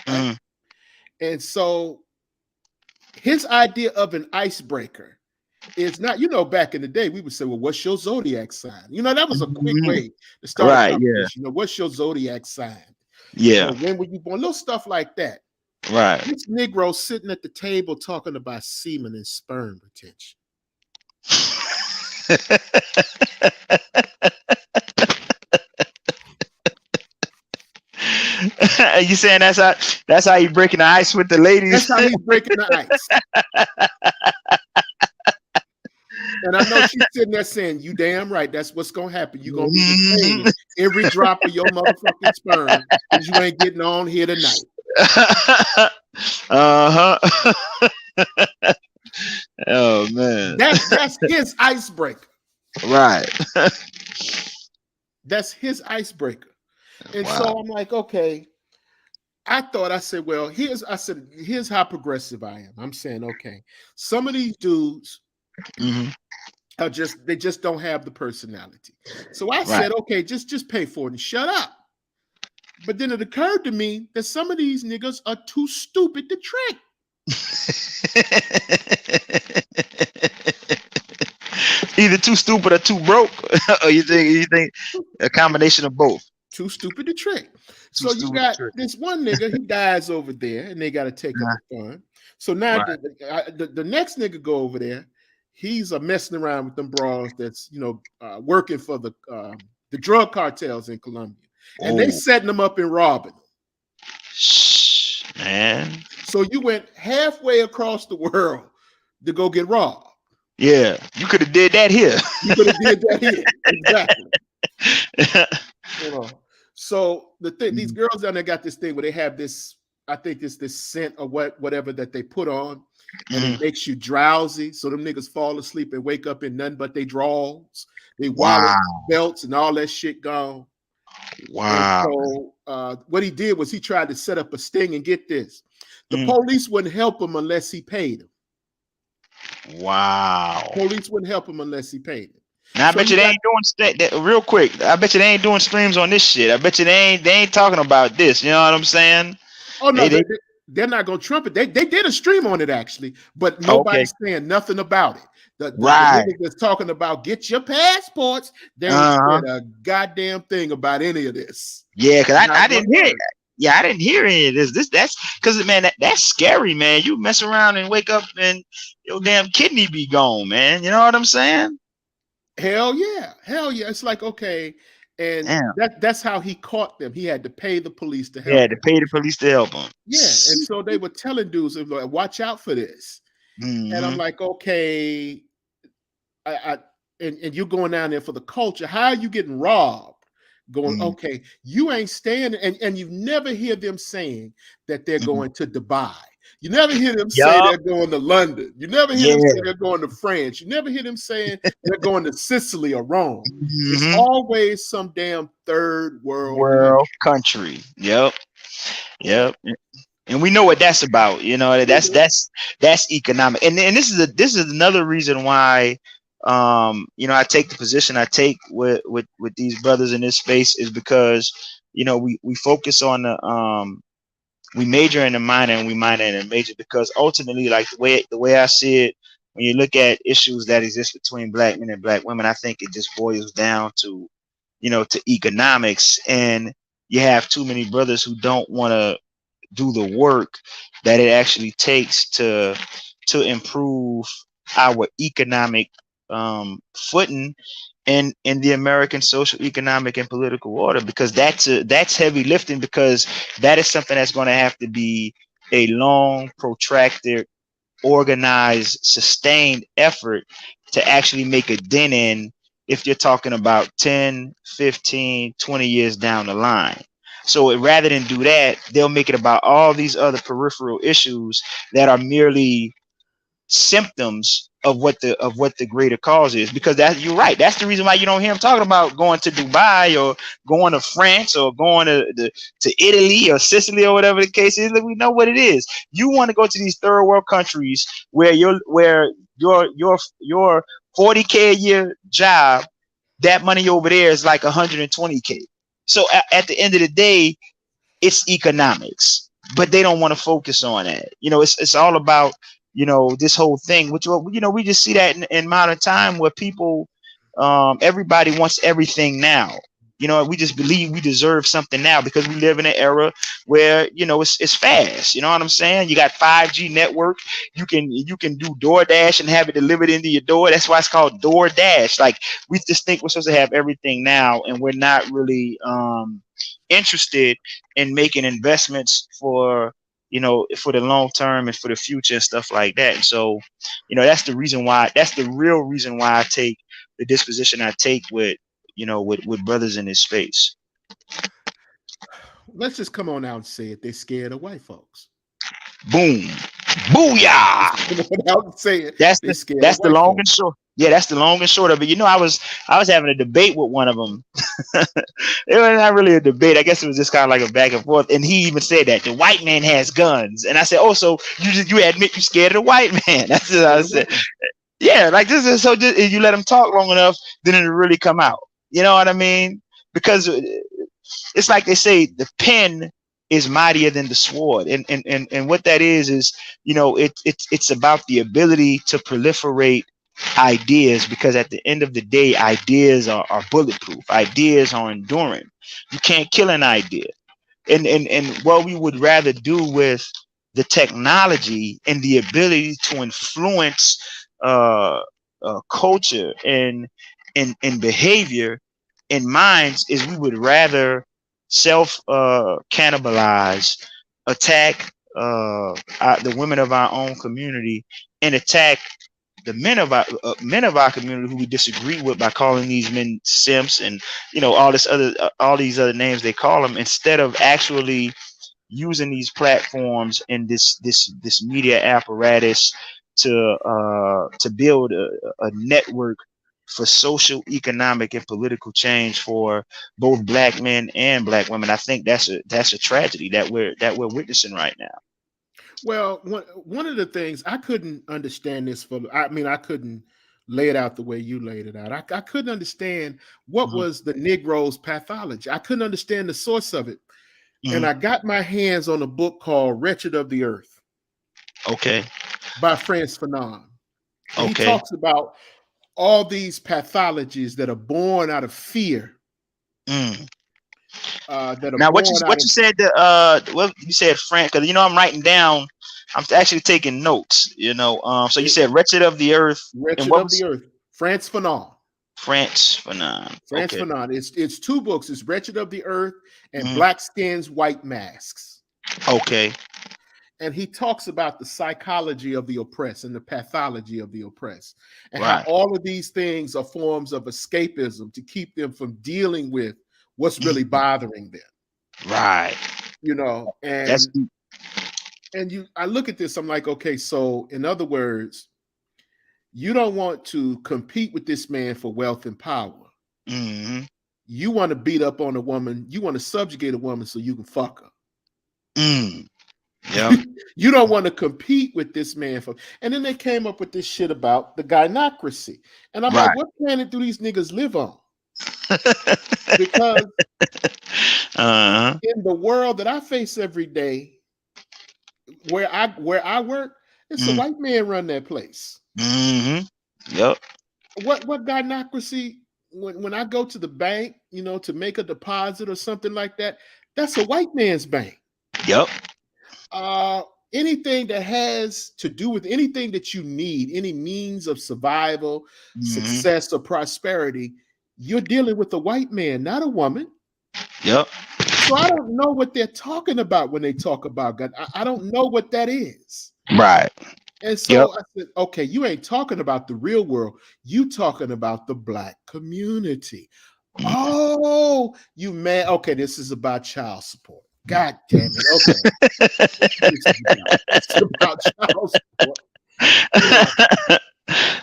Right? And so his idea of an icebreaker is not, back in the day, we would say, well, what's your zodiac sign? That was a quick way to start a conversation. Yeah. What's your zodiac sign? Yeah. When were you born? Little stuff like that. Right. This Negro sitting at the table talking about semen and sperm retention. You saying that's how you breaking the ice with the That's ladies? how he's breaking the ice. And I know she's sitting there saying, "You damn right. That's what's gonna happen. You're gonna be retaining Mhm. every drop of your motherfucking sperm because you ain't getting on here tonight." Uh-huh. Oh man. That's his icebreaker. Right. That's his icebreaker. And Wow. so I'm like, okay. I said, well, here's how progressive I am. I'm saying, okay, some of these dudes Hmm. they just don't have the personality. So I Right. said, okay, just pay for it and shut up. But then it occurred to me that some of these niggas are too stupid to trick. Either too stupid or too broke, or you think a combination of both. Too stupid to trick. Too So you stupid to got trick. this one nigga, he dies over there, and they got to take up Uh-huh. the fund. So now Right. the next nigga go over there. He's messing around with them bras that's working for the drug cartels in Colombia, and they Oh, setting them up and robbing them. man. So you went halfway across the world to go get robbed. Yeah, you could have did that here. You could have did that here. Exactly. You know. So these Mhm. girls down there got this thing where they have this, I think it's this scent or whatever that they put on, and it Mhm. makes you drowsy. So them niggas fall asleep and wake up in nothing but they drawers, they wallet, Wow. belts, and all that shit gone. And Wow. so what he did was he tried to set up a sting, and get this. The Mhm. police wouldn't help him unless he paid them. Wow. Police wouldn't help him unless he paid them. Now I So bet you you they got ain't doing real quick. I bet you they ain't doing streams on this shit. I bet you they ain't talking about this. You know what I'm saying? oh no, They they they're not gonna trump it. They did a stream on it actually, but okay. nobody's saying nothing about it. The Right. niggas that's talking about get your passports, they ain't Uh-huh. said a goddamn thing about any of this. Yeah, cause I Not one didn't hear it. word. Yeah, I didn't hear any of this. That's because man, that's scary, man. You mess around and wake up and your damn kidney be gone, man. You know what I'm saying? Hell yeah, hell yeah. It's like okay, and Damn. that's how he caught them. He had to pay the police to Yeah, help to him. pay the police to help them. Yeah, and so they were telling dudes, like, watch out for this. And I'm Mm-hmm. like, okay, I and you're going down there for the culture. How are you getting robbed? Going, Mm-hmm. okay, you ain't staying, and you never hear them saying that they're Mm-hmm. going to Dubai. You never hear them say Yup. they're going to London. You never hear them say Yeah. they're going to France. You never hear them saying they're going to Sicily or Rome. It's Mm-hmm. always some damn third world World country. country. Yep. Yeah. Yep. And we know what that's about. You know, that's economic. And this is another reason why I take the position I take with these brothers in this space is because we focus on the we major in the minor and we minor in the major because ultimately, like the way I see it, when you look at issues that exist between black men and black women, I think it just boils down to to economics. And you have too many brothers who don't want to do the work that it actually takes to improve our economic footing in the American social, economic, and political order, because that's heavy lifting, because that is something that's going to have to be a long, protracted, organized, sustained effort to actually make a dent in, if you're talking about 10, 15, 20 years down the line. So rather than do that, they'll make it about all these other peripheral issues that are merely symptoms of what the greater cause is. Because that, you're right, that's the reason why you don't hear them talking about going to Dubai or going to France or going to Italy or Sicily or whatever the case is. We know what it is. You want to go to these third world countries where your 40K a year job, that money over there is like 120K. So at the end of the day, it's economics, but they don't want to focus on that. It's all about this whole thing, which we just see that in modern time, where people, everybody wants everything now. We just believe we deserve something now because we live in an era where it's fast. You know what I'm saying? You got 5G network. You can do DoorDash and have it delivered into your door. That's why it's called DoorDash. Like, we just think we're supposed to have everything now, and we're not really interested in making investments for the long term and for the future and stuff like that. And so, that's the reason why. That's the real reason why I take the disposition I take with brothers in this space. Let's just come on out and say it. They're scared of white folks. Boom. Booyah. Come on out and say it. That's They're the scared that's of the white long folks. and short. Yeah, that's the long and short of it. I was having a debate with one of them. It was not really a debate. I guess it was just kind of like a back and forth. And he even said that the white man has guns. And I said, "Oh, so you admit you scared of the white man?" That's what I said. Yeah, like this is so. Just, if you let him talk long enough, then it'll really come out. You know what I mean? Because it's like they say, the pen is mightier than the sword, and what that is it's about the ability to proliferate ideas, because at the end of the day, ideas are bulletproof. Ideas are enduring. You can't kill an idea. And what we would rather do with the technology and the ability to influence uh, culture and behavior in minds is we would rather self cannibalize, attack the women of our own community, and attack the men of our community who we disagree with by calling these men simps and all these other names they call them, instead of actually using these platforms and this media apparatus to build a network for social, economic, and political change for both black men and black women. I think that's a tragedy that we're witnessing right now. Well, one of the things I couldn't understand this I couldn't lay it out the way you laid it out. I couldn't understand what Mhm. was the Negro's pathology. I couldn't understand the source of it. And Mhm. I got my hands on a book called Wretched of the Earth Okay. by Frantz Fanon. And he Okay. talks about all these pathologies that are born out of fear, Mm. that are Now, what you born out what of you said? What you said, Frank? Because I'm writing down. I'm actually taking notes. So you it, said "Wretched of the Earth," and Wretched what of the was Earth. Frantz Fanon. France Fanon? Frantz Okay. Fanon. It's two books. It's Wretched of the Earth and Mhm. Black Skins, White Masks. Okay. And he talks about the psychology of the oppressed and the pathology of the oppressed, and how Right. all of these things are forms of escapism to keep them from dealing with what's really Mhm. bothering them. Right. You know, That's. I look at this, I'm like, okay, so in other words, you don't want to compete with this man for wealth and power. Mm-hmm. You want to beat up on a woman, you want to subjugate a woman so you can fuck her. Mm. Yep. You don't want to compete with this man for. And then they came up with this shit about the gynocracy. And I'm like, Right. what planet do these niggas live on? Because Uh-huh. in the world that I face every day, where I work, it's a Mm. white man run that place. Mm-hmm. Yep. What gynocracy? When I go to the bank, to make a deposit or something like that, that's a white man's bank. Yep. uh Anything that has to do with anything that you need, any means of survival, Mm-hmm. success, or prosperity, you're dealing with a white man, not a woman. Yep. So I don't know what they're talking about when they talk about God. I don't know what that is. Right. And Yep. so I said, okay, you ain't talking about the real world. You talking about the black community. Mm. Oh, you man. Okay, this is about child support. God damn it. Okay. This is about. It's about child support. You know,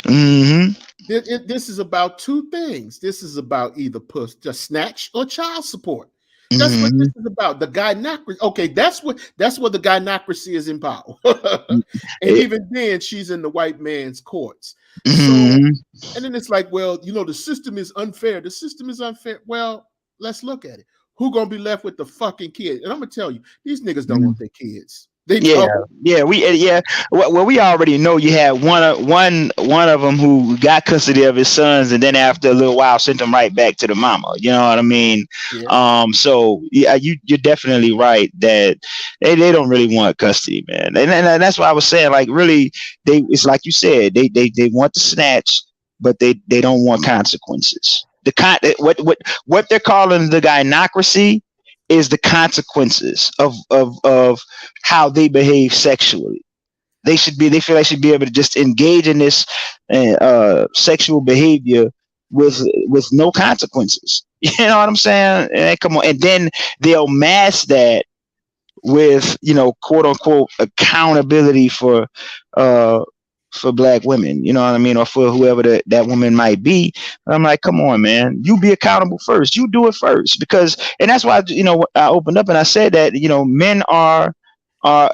Mm-hmm. this is about two things. This is about either just snatch or child support. That's what Mm-hmm. this is about. The gynocracy. Okay, that's what the gynocracy is in power. And even then, she's in the white man's courts. So, Mm-hmm. and then it's like, well, the system is unfair. The system is unfair. Well, let's look at it. Who gonna be left with the fucking kid? And I'm gonna tell you, these niggas don't want their kids. They Yeah, don't. yeah, yeah. Well, we already know you had one of them who got custody of his sons, and then after a little while sent them right back to the mama. You know what I mean? Yeah. So yeah, you're definitely right that they don't really want custody, man, and that's why I was saying, like, really, it's like you said, they want the snatch, but they don't want consequences. What they're calling the gynocracy is the consequences of how they behave sexually. They feel they should be able to just engage in this sexual behavior with no consequences. You know what I'm saying? And come on, and then they'll mask that with, quote unquote, accountability uh for black women, you know what I mean, or for whoever that woman might be. I'm like, come on, man, you be accountable first. You do it first, because, and that's why, I opened up and I said that, men are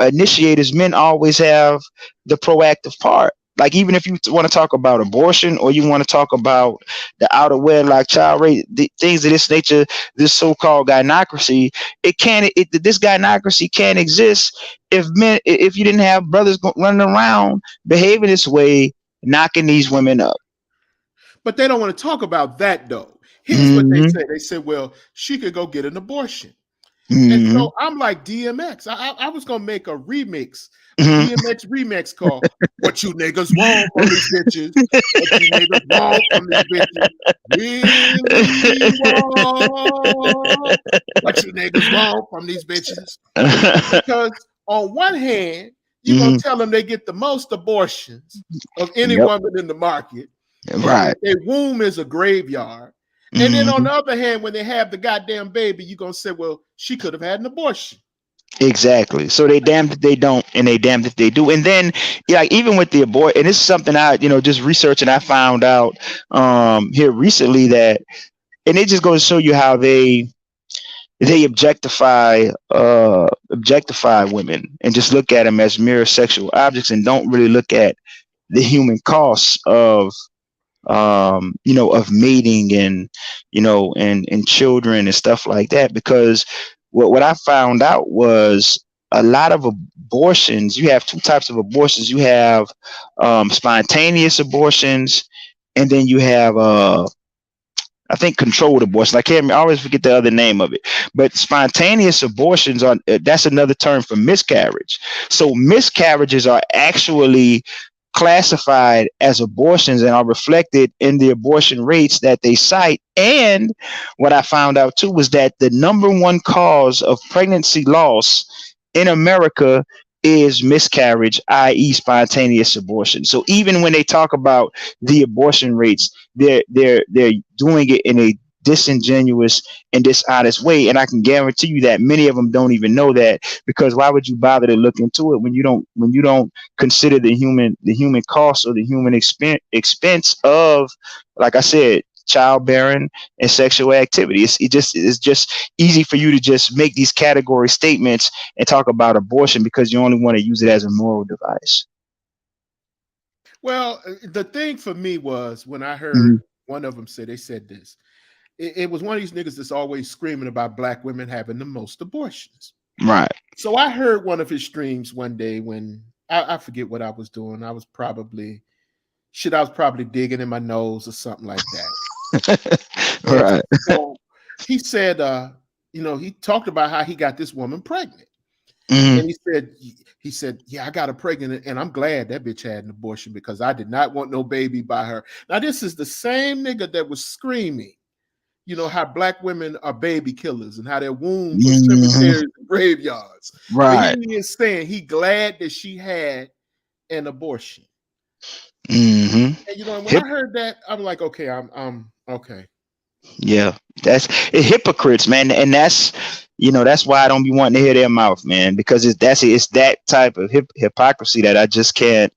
initiators. Men always have the proactive part. Like, even if you want to talk about abortion, or you want to talk about the out of wedlock child rape, things of this nature, this so-called gynocracy, this gynocracy can't exist if you didn't have brothers running around behaving this way, knocking these women up. But they don't want to talk about that though. Here's what they Mm-hmm. say. They said, well, she could go get an abortion. And Mm-hmm. so I'm like DMX. I was gonna make a remix, a Mm-hmm. DMX remix called "What You Niggas Want from These Bitches." What you niggas want from these bitches? Really want what you niggas want from these bitches? Because on one hand, you're gonna Mm-hmm. tell them they get the most abortions of any Yep. woman in the market, and Right. that their womb is a graveyard. And then on Mm-hmm. the other hand, when they have the goddamn baby, you're gonna say, well, she could have had an abortion. Exactly. So they damned if they don't, and they damned if they do. And then, yeah, like, even with the abort, and this is something I, just researching, I found out here recently that, and it just goes to show you how they objectify women and just look at them as mere sexual objects, and don't really look at the human costs of mating, and and children and stuff like that. Because what I found out was, a lot of abortions, you have two types of abortions. You have spontaneous abortions, and then you have I think controlled abortion. I always forget the other name of it. But spontaneous abortions are, that's another term for miscarriage. So miscarriages are actually classified as abortions and are reflected in the abortion rates that they cite. And what I found out too was that the number one cause of pregnancy loss in America is miscarriage, i.e., spontaneous abortion. So even when they talk about the abortion rates, they're doing it in a disingenuous and dishonest way. And I can guarantee you that many of them don't even know that, because why would you bother to look into it when you don't consider the human cost, or the human expense of, like I said, childbearing and sexual activity. It's just easy for you to just make these category statements and talk about abortion because you only want to use it as a moral device. Well, the thing for me was when I heard Mhm. one of them say, they said this. It was one of these niggas that's always screaming about black women having the most abortions. Right. So I heard one of his streams one day when I forget what I was doing. I was probably digging in my nose or something like that. And Right. so he said, he talked about how he got this woman pregnant. Mhm. And he said, yeah, I got her pregnant, and I'm glad that bitch had an abortion because I did not want no baby by her. Now, this is the same nigga that was screaming, how black women are baby killers and how their wombs are Mhm. cemeteries and graveyards. But here Right. he is saying he glad that she had an abortion. Mhm. And when Hip. I heard that, I'm like, okay, I'm okay. Yeah. That's hypocrites, man, and that's why I don't be wanting to hear their mouth, man, because it's that type of hypocrisy that I just can't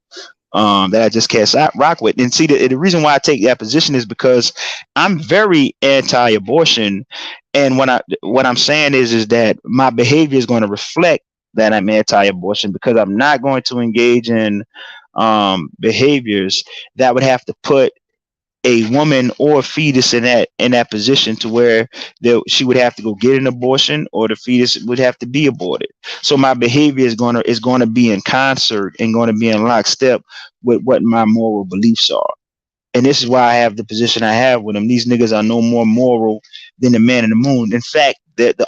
rock with. And see, the reason why I take that position is because I'm very anti-abortion, and what I'm saying is that my behavior is going to reflect that I'm anti-abortion, because I'm not going to engage in behaviors that would have to put a woman or a fetus in that position to where she would have to go get an abortion, or the fetus would have to be aborted. So my behavior is gonna be in concert and going to be in lockstep with what my moral beliefs are. And this is why I have the position I have with them. These niggas are no more moral than the man in the moon. In fact, the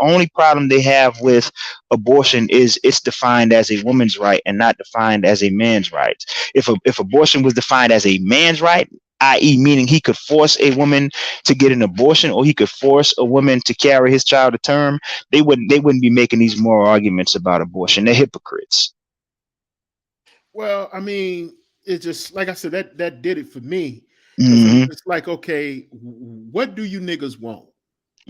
only problem they have with abortion is it's defined as a woman's right and not defined as a man's right. If abortion was defined as a man's right, i.e., meaning he could force a woman to get an abortion, or he could force a woman to carry his child to term, they wouldn't be making these moral arguments about abortion. They're hypocrites. Well, I mean, it just like I said, that did it for me because Hmm. it's like, okay, what do you niggas want?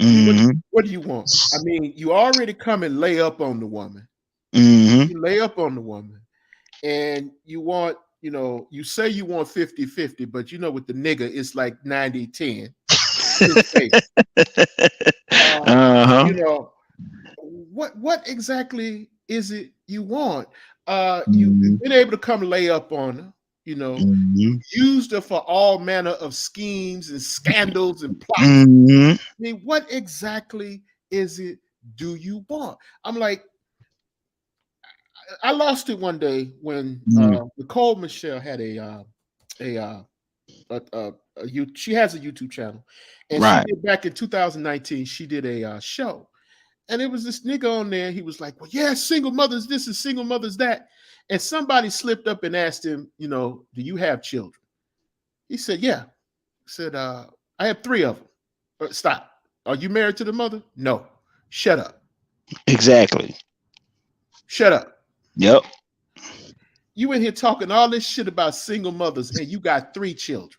I mean, Hmm. what do you want? I mean, you already come and lay up on the woman. Hmm. You lay up on the woman, and you want, you say you want 50-50, but with the nigga, it's like 90-10 in his face. Uh-huh. You know, what exactly is it you want? You've Hmm. been able to come lay up on her, Hmm. used her for all manner of schemes and scandals and plots. Hmm. I mean, what exactly is it do you want? I'm like, I lost it one day when Nicole Michelle had a, uh, she has a YouTube channel, and she Right. did back in 2019. She did a show, and it was this nigga on there. He was like, "Well, yeah, single mothers this and single mothers that," and somebody slipped up and asked him, "Do you have children?" He said, "Yeah." He said, "I have three of them." Stop. Are you married to the mother? No. Shut up. Exactly. Shut up. Yep. You in here talking all this shit about single mothers, and you got three children.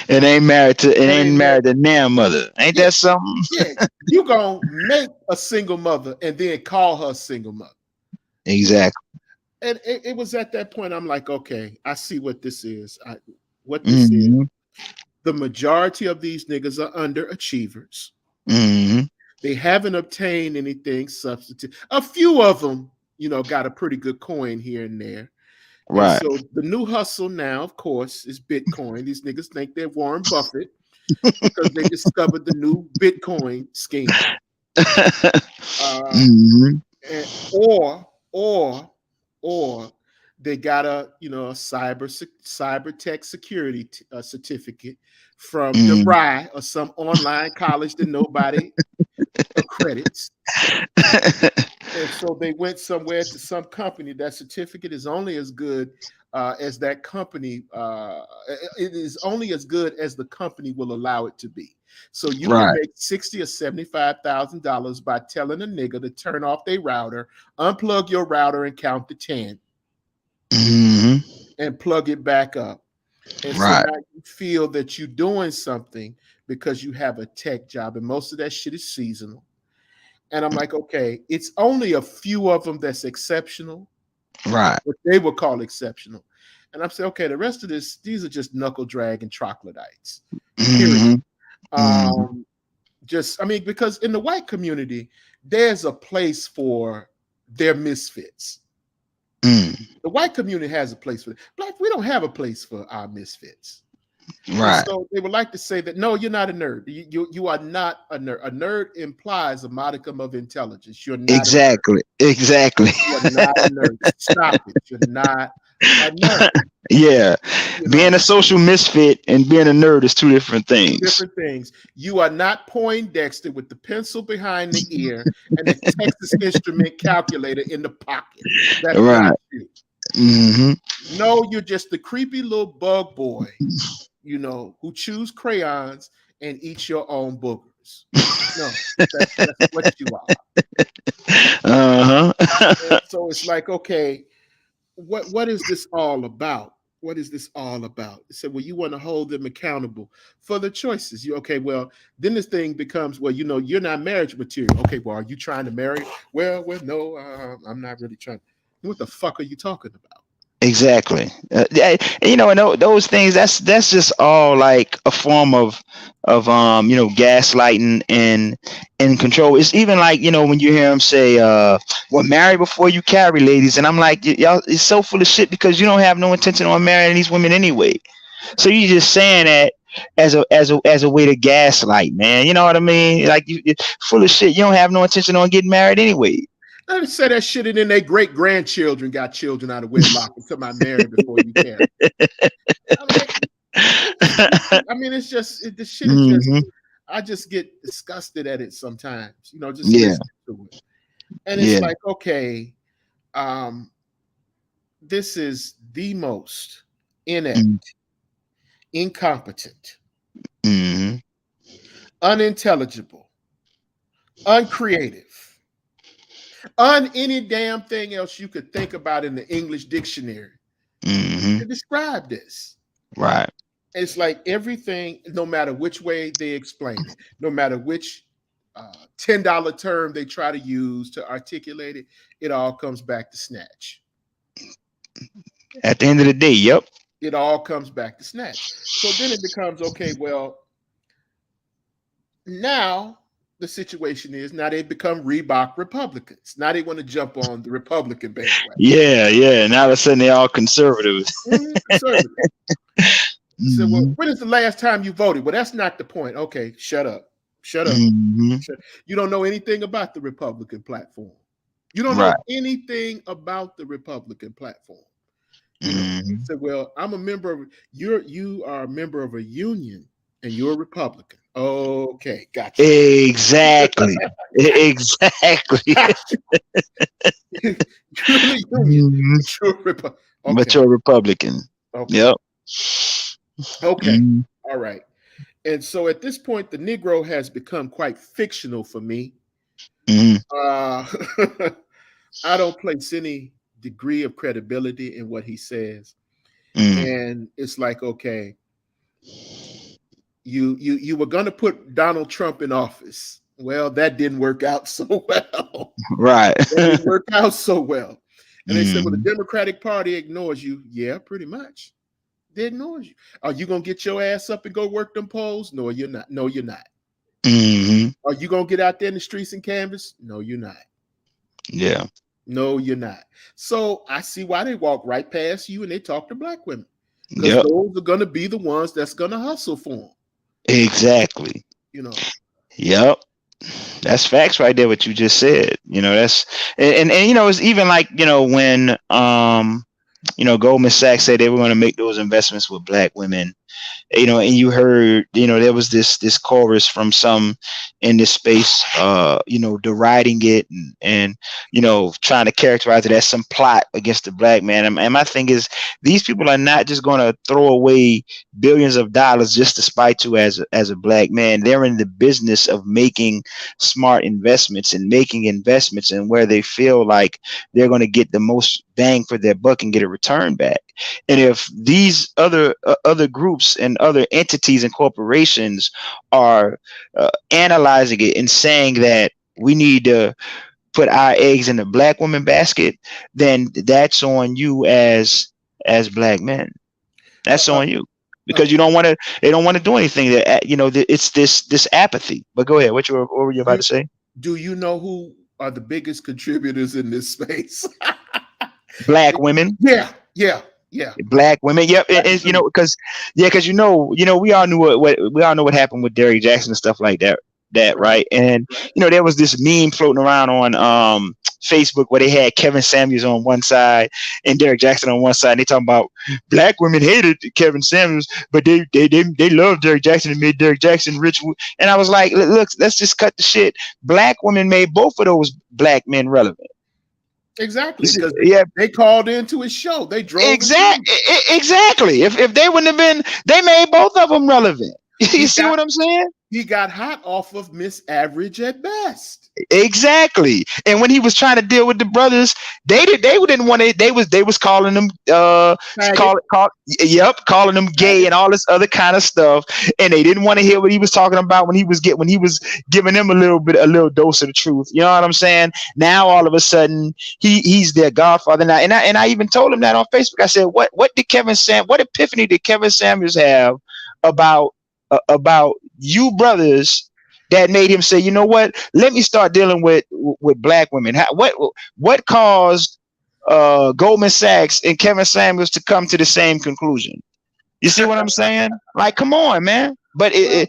It ain't married to it And ain't ain't married. married to damn mother. Ain't Yeah, that something? yeah. You gonna make a single mother and then call her a single mother. You know, Exactly. and it was at that point I'm like, okay, I see what this is. What this is. Hmm. The majority of these niggas are underachievers. Hmm. They haven't obtained anything substantive. A few of them, got a pretty good coin here and there. And Right. so the new hustle now, of course, is Bitcoin. These niggas think they're Warren Buffett because they discovered the new Bitcoin scheme. Uh, Hmm. and, or they got a cyber tech security certificate from Hmm. DeVry or some online college that nobody accredits. And so they went somewhere to some company. That certificate is only as good as that company. It is only as good as the company will allow it to be. So you can Right. make $60,000 or $75,000 by telling a nigga to turn off their router, unplug your router, and count to 10, Hmm. and plug it back up. And so Right. now you feel that you're doing something because you have a tech job, and most of that shit is seasonal. And I'm like, okay, it's only a few of them that's exceptional, Right. what they would call exceptional. And I'm saying, okay, the rest of these are just knuckle drag and troglodytes. Period. Hmm. Hmm. Um, I mean, because in the white community, there's a place for their misfits. The white community has a place for it. Black, we don't have a place for our misfits. And Right. so they would like to say that no, you're not a nerd. You are not a nerd. A nerd implies a modicum of intelligence. You're not a nerd. Exactly. Exactly. You are not a nerd. Stop it. You're not a nerd. Yeah. You Being know, a social misfit and being a nerd is two different two things. different things. You are not Poindexter with the pencil behind the ear and the Texas Instrument calculator in the pocket. That's not Right. you. Hmm. No, you're just the creepy little bug boy, who chews crayons and eats your own boogers. No, that's what you are. Uh-huh. And so it's like, okay, what is this all about? What is this all about? It said, well, you want to hold them accountable for the choices. You okay? Well, then this thing becomes, well, you're not marriage material. Okay, well, are you trying to marry? Well, no, I'm not really trying. What the fuck are you talking about? Exactly. And those things. That's just all like a form of gaslighting and control. It's even like when you hear them say, "Well, marry before you carry," ladies, and I'm like, y'all, it's so full of shit because you don't have no intention on marrying these women anyway. So you just saying that as a way to gaslight, man. You know what I mean? Like you're full of shit. You don't have no intention on getting married anyway. I say that shit, and then their great grandchildren got children out of wedlock until I married before you care. I'm like, I mean, it's just this shit is just. Hmm. I just get disgusted at it sometimes. Just Yeah, listening to it, and it's yeah, like, okay, um, this is the most inept, incompetent, mm-hmm. unintelligible, uncreative, any damn thing else you could think about in the English dictionary Hmm. to describe this. Right. It's like everything, no matter which way they explain it, no matter which $10 term they try to use to articulate it, it all comes back to snatch. At the end of the day, yep. It all comes back to snatch. So then it becomes okay, well, now the situation is now they become Reebok Republicans. Now they want to jump on the Republican bandwagon. Yeah, yeah. Now all of a sudden they're all conservative. Conservative. So, well, Hmm. when is the last time you voted? Well, that's not the point. Okay, shut up. Shut up. Hmm. You don't know anything about the Republican platform. You don't know Right. anything about the Republican platform. Hmm. So, well, I'm a member of you are a member of a union and you're a Republican. Okay, gotcha. Exactly. Exactly. Gotcha. You're in a union, Mhm. but you're a Republican. But Okay, you're a Republican. okay, Yep. okay. Mm-hmm. All right. And so at this point, the Negro has become quite fictional for me. Uh, I don't place any degree of credibility in what he says, Mm. and it's like, okay, you were going to put Donald Trump in office. Well, that didn't work out so well. Right. That didn't work out so well. And they said, well, the Mm. Democratic Party ignores you. Yeah, pretty much. They ignore you. Are you gonna get your ass up and go work them polls? No, you're not. No, you're not. Hmm. Are you gonna get out there in the streets and canvas? No, you're not. Yeah. No, you're not. So I see why they walk right past you and they talk to black women. Because Yep. those are gonna be the ones that's gonna hustle for them. Exactly. You know. Yep. That's facts right there. What you just said. That's and it's even like when Goldman Sachs said they were going to make those investments with black women. And you heard, there was this chorus from some in this space, deriding it and trying to characterize it as some plot against the black man. And my thing is, these people are not just going to throw away billions of dollars just to spite you as a black man. They're in the business of making smart investments and making investments and where they feel like they're going to get the most bang for their buck and get a return back. And if these other groups and other entities and corporations are analyzing it and saying that we need to put our eggs in the black woman basket, then that's on you as black men. Uh, That's uh, on you uh, because you don't want to. They don't want to do anything. That it's this apathy. But go ahead. What were you about do, to say? do you know who are the biggest contributors in this space? Black women. Yeah, yeah, yeah. Black women. Yep. Black women. Because we all knew what we all know what happened with Derrick Jackson and stuff like that. That Right, right. And right. there was this meme floating around on Facebook where they had Kevin Samuels on one side and Derrick Jackson on one side. And they talking about black women hated Kevin Samuels, but they loved Derrick Jackson and made Derrick Jackson rich. And I was like, look, let's just cut the shit. Black women made both of those black men relevant. Exactly, because Yeah, they called into his show. They drove him to. Exactly. If they wouldn't have been, they made both of them relevant. You He see got what I'm saying? he got hot off of Miss Average at best. Exactly. And when he was trying to deal with the brothers, they didn't want to. They was calling them Faggot, calling them gay faggot. and all this other kind of stuff. And they didn't want to hear what he was talking about when he was giving them a little dose of the truth. You know what I'm saying? Now all of a sudden he's their godfather now. And I even told him that on Facebook. I said, what what epiphany did Kevin Samuels have about you brothers that made him say, you know what? Let me start dealing with black women. What caused Goldman Sachs and Kevin Samuels to come to the same conclusion? You see what I'm saying? Like, come on, man. But Well,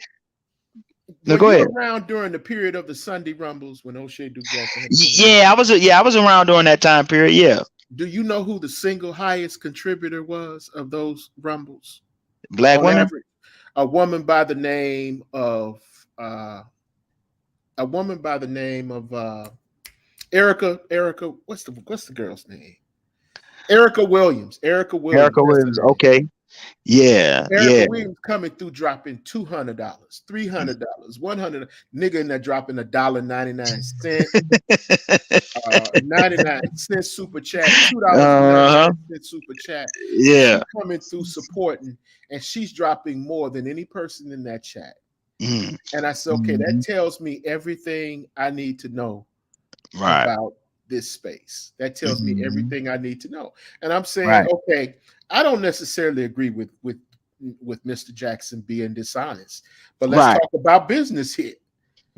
no, were go you ahead. around during the period of the Sunday Rumbles when O'Shea Duke Jackson had came out? Yeah, I was around during that time period. Yeah, Do you know who the single highest contributor was of those Rumbles? black On women. average, a woman by the name of uh, a woman by the name of Erica. What's the girl's name? Erica Williams. Erica Williams. Erica That's her Williams. name. Okay. Yeah, Erica yeah. Williams coming through dropping $200, $300, 100. Nigga in there dropping $1.99, 99 cent super chat, Uh-huh. $2.99 super chat, and she Yeah. coming through supporting, and she's dropping more than any person in that chat. Mm. And I said, okay, that Mhm. tells me everything I need to know Right. about this space. That tells me Mhm. everything I need to know. And I'm saying, Right. okay, I don't necessarily agree with Mr. Jackson being dishonest, but let's Right. talk about business here.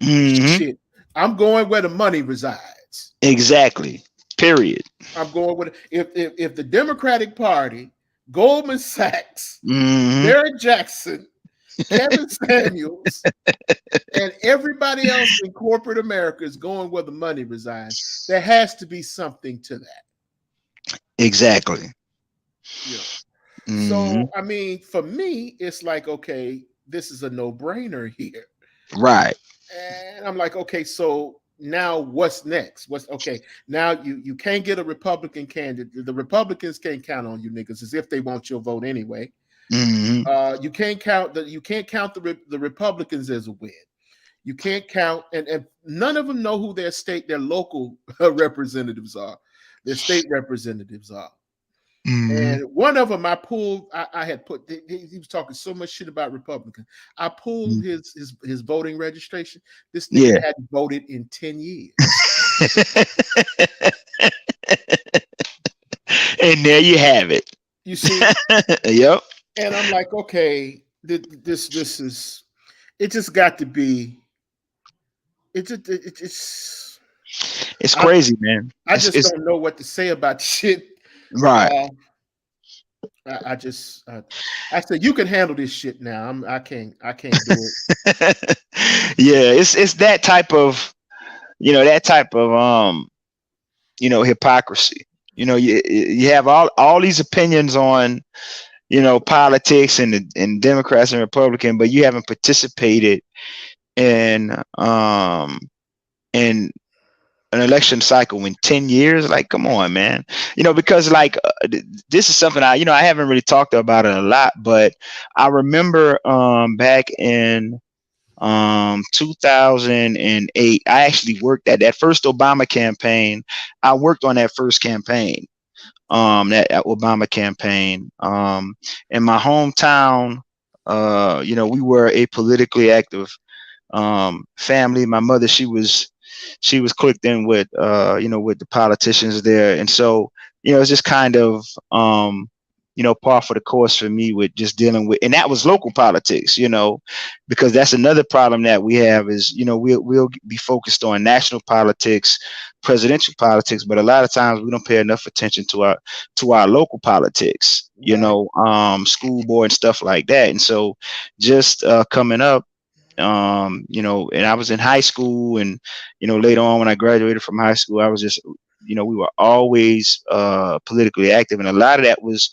Mhm. Shit, I'm going where the money resides. Exactly. Period. I'm going with if the Democratic Party, Goldman Sachs, Mhm. Barrett Jackson, Kevin Samuels, and everybody else in corporate America is going where the money resides, there has to be something to that. Exactly. You know. Mhm. So I mean, for me, it's like, okay, this is a no-brainer here. Right. And I'm like, okay, so now what's next? What's okay? Now you can't get a Republican candidate. The Republicans can't count on you niggas as if they want your vote anyway. Mhm. You can't count the Republicans as a win. You can't count, and none of them know who their local representatives are. Their state representatives are. Mhm. And one of them, I had put. He was talking so much shit about Republicans. I pulled Mhm. his voting registration. This nigga Yeah. hadn't voted in 10 years. And there you have it. You see, Yep. and I'm like, okay, this is. It just got to be. It's. It's I crazy, man. I just It's don't know what to say about the shit. right. Uh, I said you can handle this shit now. I can't do it. Yeah, it's that type of, that type of hypocrisy. You have all these opinions on, politics and Democrats and Republican, but you haven't participated in in an election cycle in 10 years. Like, come on, man. Because like, this is something I haven't really talked about it a lot, but I remember back in 2008, I actually worked at that first Obama campaign. I worked on that first campaign, that Obama campaign, in my hometown. We were a politically active family. My mother, she was clicked in with with the politicians there, and so it's just kind of par for the course for me with just dealing with, and that was local politics, because that's another problem that we have is we'll be focused on national politics, presidential politics, but a lot of times we don't pay enough attention to our local politics, Right. school board and stuff like that, and so just coming up, and I was in high school, and later on when I graduated from high school, I was just, we were always politically active, and a lot of that was,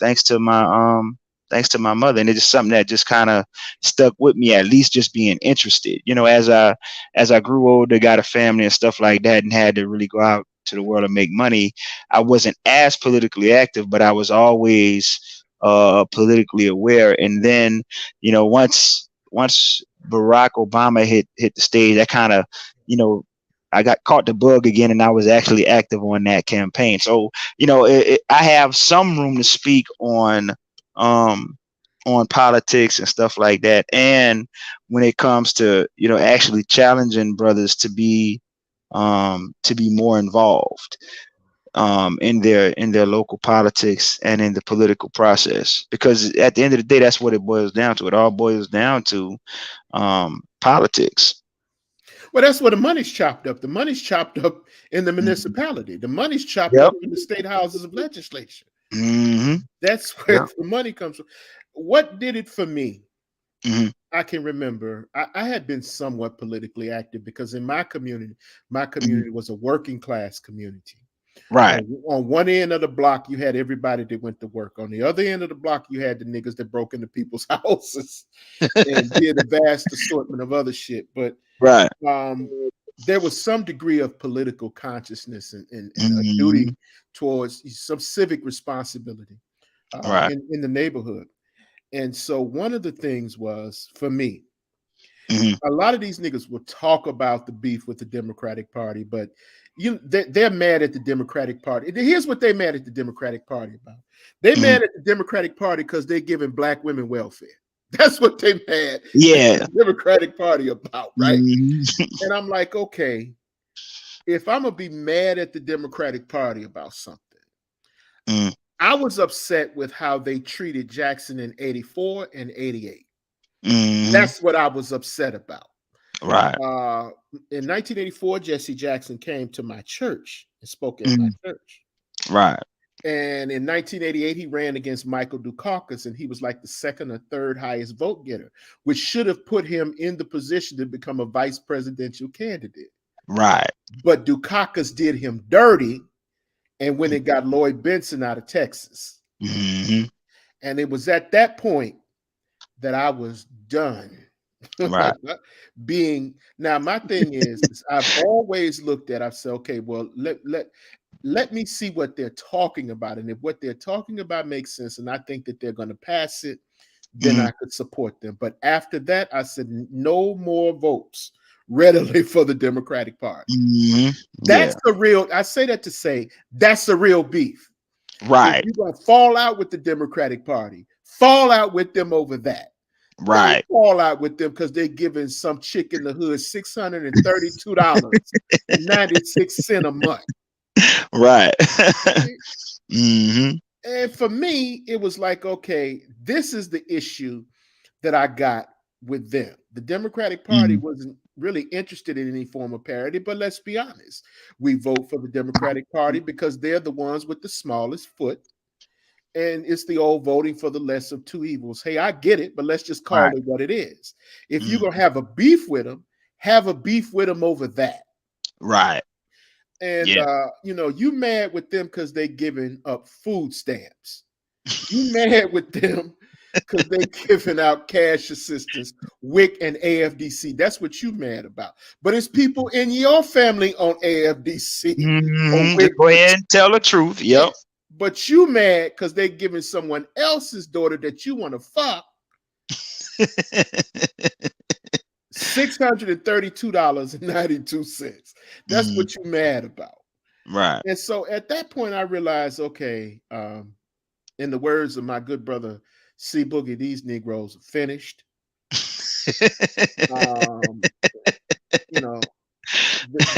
thanks to my mother, and it's just something that just kind of stuck with me, at least just being interested, as I grew older, got a family and stuff like that, and had to really go out to the world and make money. I wasn't as politically active, but I was always politically aware, and then once Barack Obama hit the stage, that kind of, you know, I got caught the bug again, and I was actually active on that campaign. So, I have some room to speak um, on politics and stuff like that, and when it comes to actually challenging brothers to be more involved in their local politics and in the political process, because at the end of the day, that's what it boils down to. It all boils down to politics. Well, that's where the money's chopped up. The money's chopped up in the Mhm. municipality. The money's chopped Yep. up in the state houses of legislature. Hmm. That's where Yep. the money comes from. what did it for me? Hmm. I can remember I had been somewhat politically active because in my Hmm. community was a working class community. Right. On one end of the block, you had everybody that went to work. On the other end of the block, you had the niggas that broke into people's houses and did a vast assortment of other shit. But Right. um, there was some degree of political consciousness and a duty Hmm. towards some civic responsibility Right. in the neighborhood. And so one of the things was for me, Hmm. a lot of these niggas will talk about the beef with the Democratic Party, but they're mad at the Democratic Party. Here's what they're mad at the Democratic Party about. They Hmm. mad at the Democratic Party because they're giving black women welfare. That's what they mad at Yeah. the Democratic Party about, right? Hmm. And I'm like, okay, if I'm gonna be mad at the Democratic Party about something, Hmm. I was upset with how they treated Jackson in 84 and 88. Hmm. That's what I was upset about. Right. Uh, in 1984, Jesse Jackson came to my church and spoke at my Hmm. church. Right. And in 1988, he ran against Michael Dukakis, and he was like the second or third highest vote getter, which should have put him in the position to become a vice presidential candidate. Right. But Dukakis did him dirty and went and got Lloyd Benson out of Texas. Hmm. And it was at that point that I was done Right. being. Now my thing is I've always looked at, I've said, okay, well, let me see what they're talking about, and if what they're talking about makes sense and I think that they're going to pass it, then Hmm. I could support them. But after that, I said no more votes readily for the Democratic Party. Hmm. That's Yeah. the real, I say that to say that's the real beef. If Right. you're going to fall out with the Democratic Party, fall out with them over that. Don't Right. fall out with them because they're giving some chick in the hood $632.96 a month. Right. Right? Hmm. And for me, it was like, okay, this is the issue that I got with them. The Democratic Party Hmm. wasn't really interested in any form of parity, but let's be honest. We vote for the Democratic Party because they're the ones with the smallest foot. And it's the old voting for the less of two evils. Hey, I get it, but let's just call Right. it what it is. If you're Mm. going to have a beef with them, have a beef with them over that. Right. And, Yeah. you mad with them because they giving up food stamps. You mad with them because they giving out cash assistance, WIC and AFDC. That's what you mad about. But it's people in your family on AFDC or Hmm. WIC, Go but ahead and tell the truth. yeah, Yep. but you mad because they giving someone else's daughter that you want to fuck $632.92. That's Mm. what you mad about. Right. And so at that point, I realized, okay, in the words of my good brother C Boogie, these Negroes are finished. Um, you know, this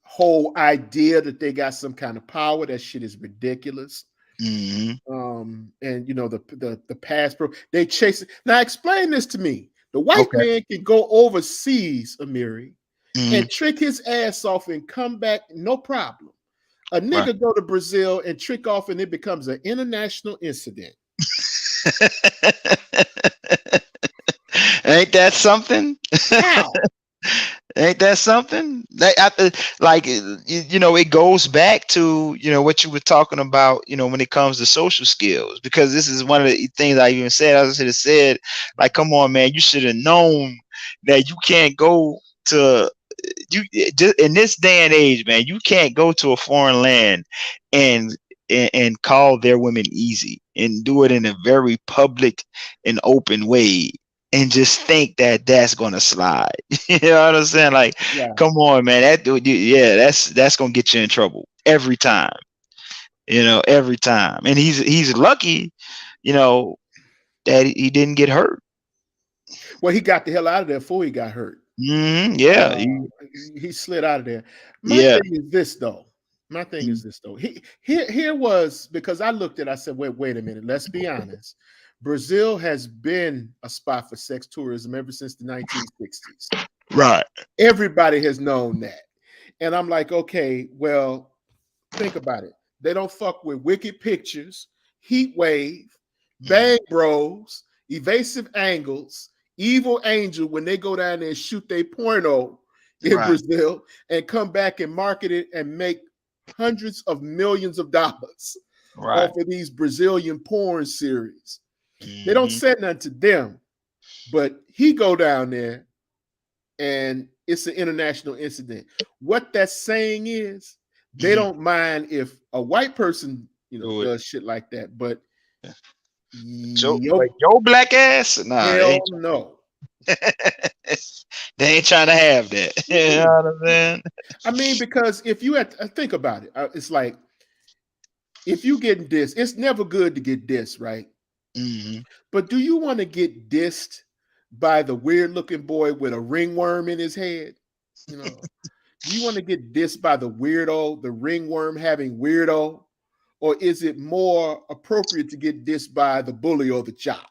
whole idea that they got some kind of power, that shit is ridiculous. Hmm. And the past they chase it. Now explain this to me. The white Okay. man can go overseas, Amiri, Hmm. and trick his ass off and come back no problem. A Right. nigga go to Brazil and trick off and it becomes an international incident. Ain't that something? How? Ain't that something? Like it goes back to what you were talking about. When it comes to social skills, because this is one of the things I even said. I should have said, like, come on, man, you should have known that you can't go to you just in this day and age, man. You can't go to a foreign land and and call their women easy and do it in a very public and open way and just think that that's gonna slide. You know what I'm saying? Like, Yeah. come on, man. That dude, yeah, that's gonna get you in trouble every time. Every time. And he's lucky, you know, that he didn't get hurt. Well, he got the hell out of there before he got hurt. Yeah, Uh, he slid out of there. My yeah. thing is this though. My thing is this though. Here was, because I looked at, I said, wait a minute. Let's be honest. Brazil has been a spot for sex tourism ever since the 1960s. Right. Everybody has known that. And I'm like, okay, well, think about it. They don't fuck with Wicked Pictures, Heat Wave, Mhm. Bang Bros, Evasive Angles, Evil Angel, when they go down there and shoot their porno in Right. Brazil and come back and market it and make hundreds of millions of dollars Right. off of these Brazilian porn series. They don't Mhm. say nothing to them, but he go down there and it's an international incident. What that's saying is they Mhm. don't mind if a white person, Do it. does shit like that, but But yo, your black ass, nah, they hell ain't no. they ain't trying to have that. You know what I'm saying? I mean, because if you had to think about it, it's like if you getting dissed, it's never good to get dissed, right? Mhm. But do you want to get dissed by the weird looking boy with a ringworm in his head? You know, do you want to get dissed by the weirdo, the ringworm having weirdo? Or is it more appropriate to get dissed by the bully or the jock?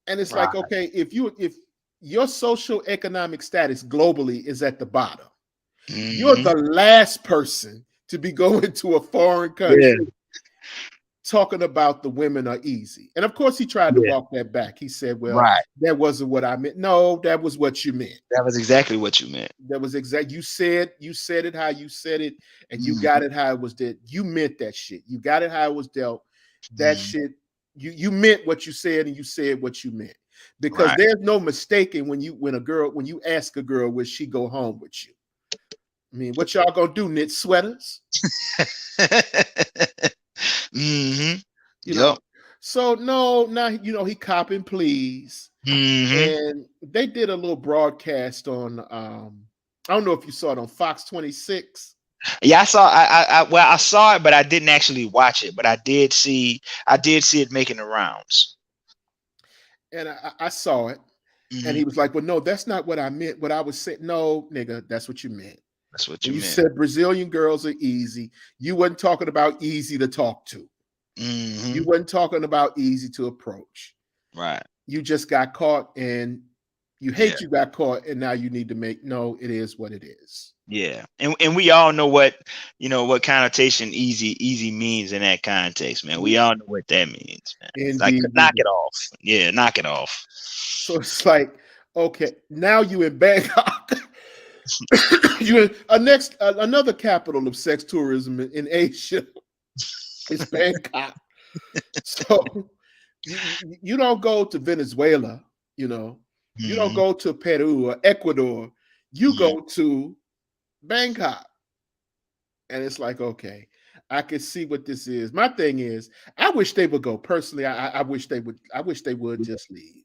And it's like, Right. okay, if your social economic status globally is at the bottom, you're Mhm. the last person to be going to a foreign Yeah. country talking about the women are easy. And of course, he tried to Yeah. walk that back. He said, well, Right. that wasn't what I meant. No, that was what you meant. That was exactly what you meant. That was exact. You said it how you said it, and you got Mhm. it how it was dealt. You meant that shit. You got it how it was dealt. That Mhm. shit, you meant what you said, and you said what you meant. Because Right. there's no mistaking when you ask a girl, will she go home with you? I mean, what y'all gonna do? Knit sweaters? Mhm. You Yep. know. So no, now he copping pleas. Mhm. And they did a little broadcast on I don't know if you saw it on Fox 26. Yeah, well, I saw it, but I didn't actually watch it. But I did see it making the rounds. And I saw it. And Mhm. he was like, well, no, that's not what I meant. What I was saying, no, nigga, that's what you meant. That's what you When you meant. said Brazilian girls are easy, you wasn't talking about easy to talk to. You Mhm. wasn't talking about easy to approach. Right. You just got caught and you Yeah. hate you got caught and now you need to make no, it is what it is. Yeah. And we all know what what connotation easy means in that context, man. We all know what that means, man. It's like Indeed, we knock do. it off. Yeah, knock it off. So it's like, okay, now you in Bangkok. You next another capital of sex tourism in Asia is Bangkok. So you don't go to Venezuela, you know, you don't Mhm. go to Peru or Ecuador, you Mhm. go to Bangkok. And it's like, okay, I can see what this is. My thing is, I wish they would go. Personally, I wish they would. I wish they would just leave.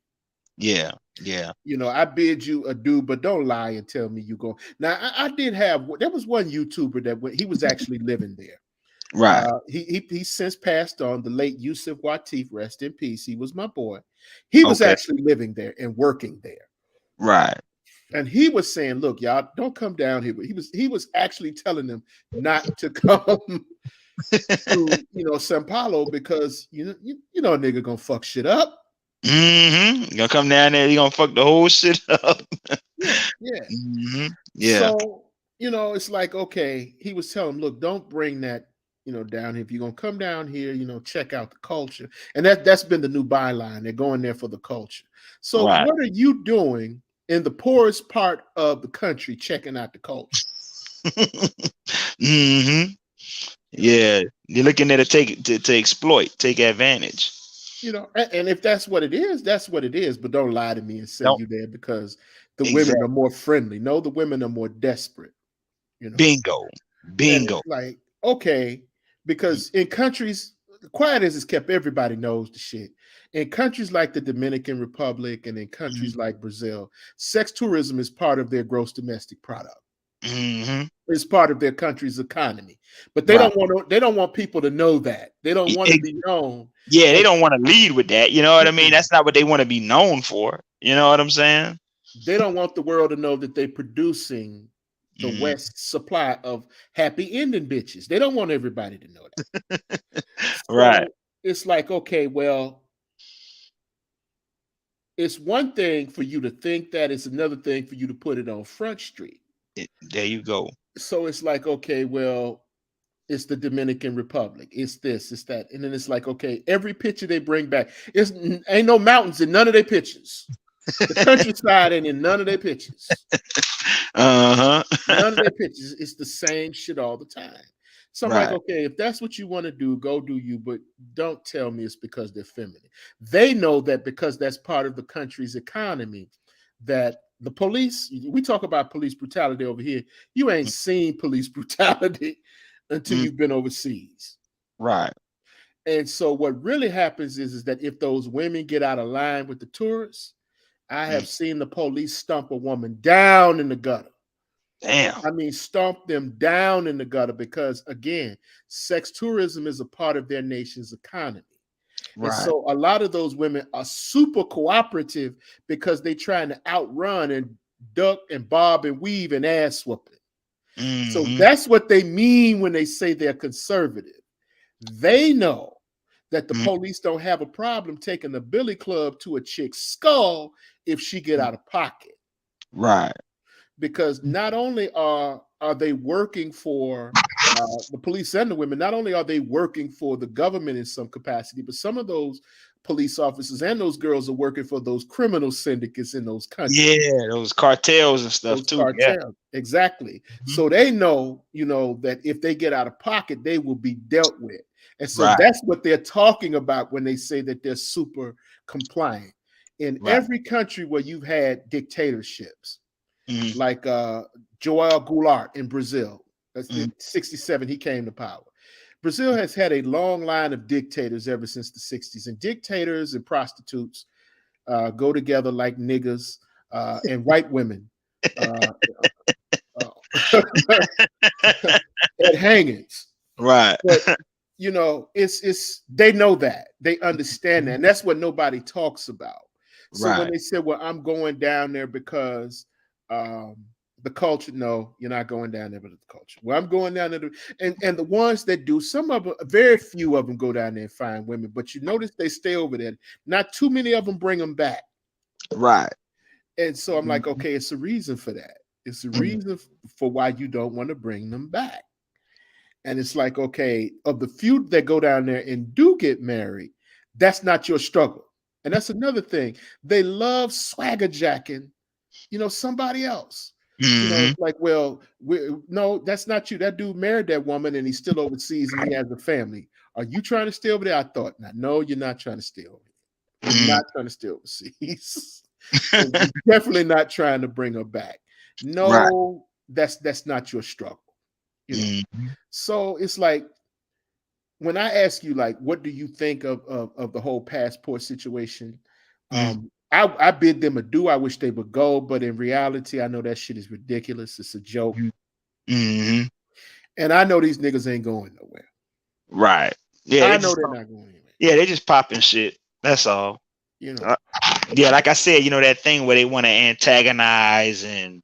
Yeah. Yeah. I bid you adieu, but don't lie and tell me you go. Now, I did have. There was one YouTuber he was actually living there. Right. He since passed on. The late Yusuf Watif, rest in peace. He was my boy. He was Okay. actually living there and working there. Right. And he was saying, "Look, y'all, don't come down here." But he was actually telling them not to come to Sao Paulo because a nigga gonna fuck shit up. You gonna come down there, you gonna fuck the whole shit up. Yeah, yeah. Yeah. So, it's like, okay, he was telling him, look, don't bring that, down here. If you're gonna come down here, check out the culture. And that's been the new byline. They're going there for the culture. So Right. what are you doing in the poorest part of the country checking out the culture? hmm You know, Yeah. You're looking at it to exploit, take advantage. and if that's what it is, that's what it is. But don't lie to me and say Don't you there because the women are exactly. more friendly. No, the women are more desperate, you know. Bingo. And Bingo. it's like, okay, because in countries, quiet as it's kept, everybody knows the shit. In countries like the Dominican Republic and in countries Mhm. like Brazil, sex tourism is part of their gross domestic product. Mhm. It's part of their country's economy. But they Right. don't want people to know that. They don't E- want to ex- be known Yeah, they as don't want to lead with that. You know what I mean? mm-mm. That's not what they want to be known for. You know what I'm saying? They don't want the world to know that they're producing the Mm. West's supply of happy ending bitches. They don't want everybody to know that. Right. So it's like, okay, well, it's one thing for you to think that, it's another thing for you to put it on Front Street. There you go. So it's like, okay, well, It's the Dominican Republic. It's this, it's that. And then it's like, okay, every picture they bring back, it's ain't no mountains in none of their pictures. The countryside ain't in none of their pictures. None of Uh-huh. their pictures. It's the same shit all the time. So I'm like, Right. okay, if that's what you want to do, go do you, but don't tell me it's because they're feminine. They know that because that's part of the country's economy, that the police, we talk about police brutality over here. You ain't seen police brutality until Mm, you've been overseas. right. And so what really happens is that if those women get out of line with the tourists, I Mm, have seen the police stomp a woman down in the gutter. damn. I mean, stomp them down in the gutter because, again, sex tourism is a part of their nation's economy. And Right. so a lot of those women are super cooperative because they're trying to outrun and duck and bob and weave and ass whooping. So Mm-hmm. that's what they mean when they say they're conservative. They know that the Mm, police don't have a problem taking a billy club to a chick's skull if she get out of pocket, right. because not only are they working for the police and the women, not only are they working for the government in some capacity, but some of those police officers and those girls are working for those criminal syndicates in those countries, Yeah, those cartels and stuff those too. Yeah. cartels. Exactly. Mhm. So they know, that if they get out of pocket, they will be dealt with. And so Right. that's what they're talking about when they say that they're super compliant. In Right. every country where you've had dictatorships, Mm, like Joel Goulart in Brazil. That's mm, 67, he came to power. Brazil has had a long line of dictators ever since the 60s, and dictators and prostitutes go together like niggas and white women uh, uh, at hangings. right. But it's they know that, they understand that, and that's what nobody talks about. So when Right. they said, "Well, I'm going down there because um, the culture," no, you're not going down there because of the culture. Well, I'm going down there, and the ones that do, some of them, very few of them go down there and find women, but you notice they stay over there. Not too many of them bring them back, Right. and so I'm like, Mhm. okay, it's a reason for that. It's a Mm, reason for why you don't want to bring them back. And it's like, okay, of the few that go down there and do get married, that's not your struggle. And that's another thing. They love swagger jacking, somebody else. mhm. It's like, well, no, that's not you. That dude married that woman and he's still overseas and he has a family. Are you trying to stay over there? I thought, no, you're not trying to stay over there. You're Mm. not trying to stay overseas. And you're definitely not trying to bring her back. Right. No, that's not your struggle. You know. Mhm. So it's like, when I ask you, like, what do you think of the whole passport situation? Mm, I bid them adieu. I wish they would go, but in reality, I know that shit is ridiculous. It's a joke, mhm. Mhm. and I know these niggas ain't going nowhere. Right. Yeah, I know they're not going anywhere. they just popping shit. That's all. You know. Uh, yeah, like I said, that thing where they want to antagonize and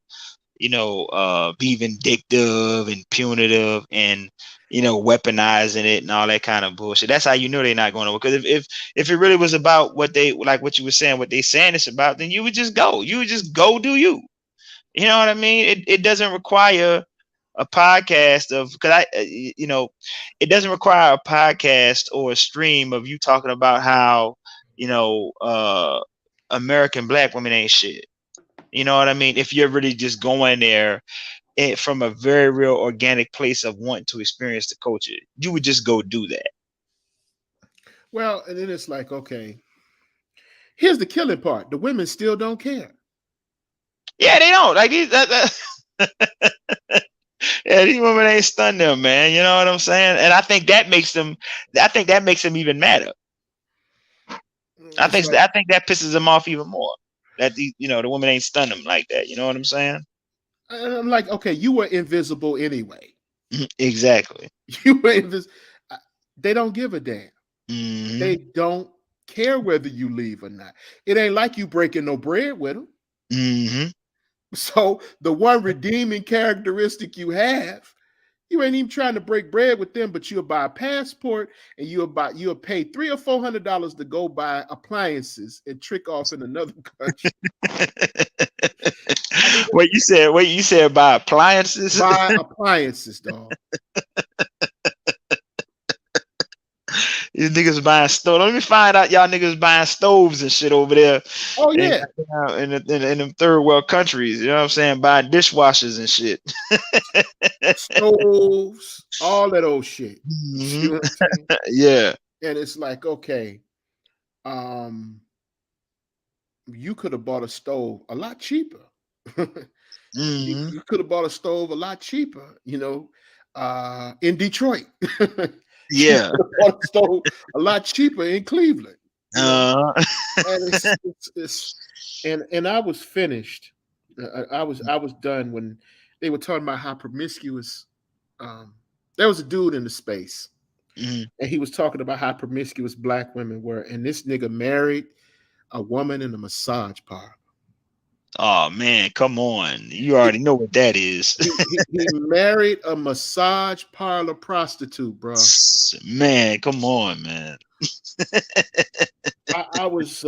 be vindictive and punitive and weaponizing it and all that kind of bullshit. That's how they're not going to. Because if it really was about what they, like what you were saying, what they saying it's about, then you would just go. You would just go do you. You know what I mean? It doesn't require a podcast of, because it doesn't require a podcast or a stream of you talking about how you know uh American black women ain't shit. You know what I mean? If you're really just going there from a very real organic place of wanting to experience the culture, you would just go do that. Well, and then it's like, okay, here's the killing part: the women still don't care. Yeah, they don't like these. Yeah, these women ain't stunned them, man. You know what I'm saying? And I think that makes them. I think that makes them even madder. It's like, I think that pisses them off even more. That the woman ain't stunned them like that. You know what I'm saying? and I'm like, okay, you were invisible anyway. Exactly. You were invisible. They don't give a damn. Hmm. They don't care whether you leave or not. It ain't like you breaking no bread with them. Hmm. So the one redeeming characteristic you have, you ain't even trying to break bread with them, but you'll buy a passport and you'll pay $300 or $400 to go buy appliances and trick off in another country. I mean, What you said? What you said about appliances? buy appliances, dog. These niggas buying stove. Let me find out y'all niggas buying stoves and shit over there Oh in yeah, in them third world countries. You know what I'm saying? Buying dishwashers and shit. stoves, all that old shit. You see Hmm. what I'm saying? Yeah. And it's like, okay, um, you could have bought a stove a lot cheaper. you Hmm. you could have bought a stove a lot cheaper, in Detroit. You Yeah. could have bought a stove a lot cheaper in Cleveland, Uh, and it's and I was finished. I was done when they were talking about how promiscuous. Um, there was a dude in the space, mhm. and he was talking about how promiscuous black women were, and this nigga married a woman in a massage parlor. Oh man, come on. You already know what that is. He married a massage parlor prostitute, bro. Man, come on, man. I was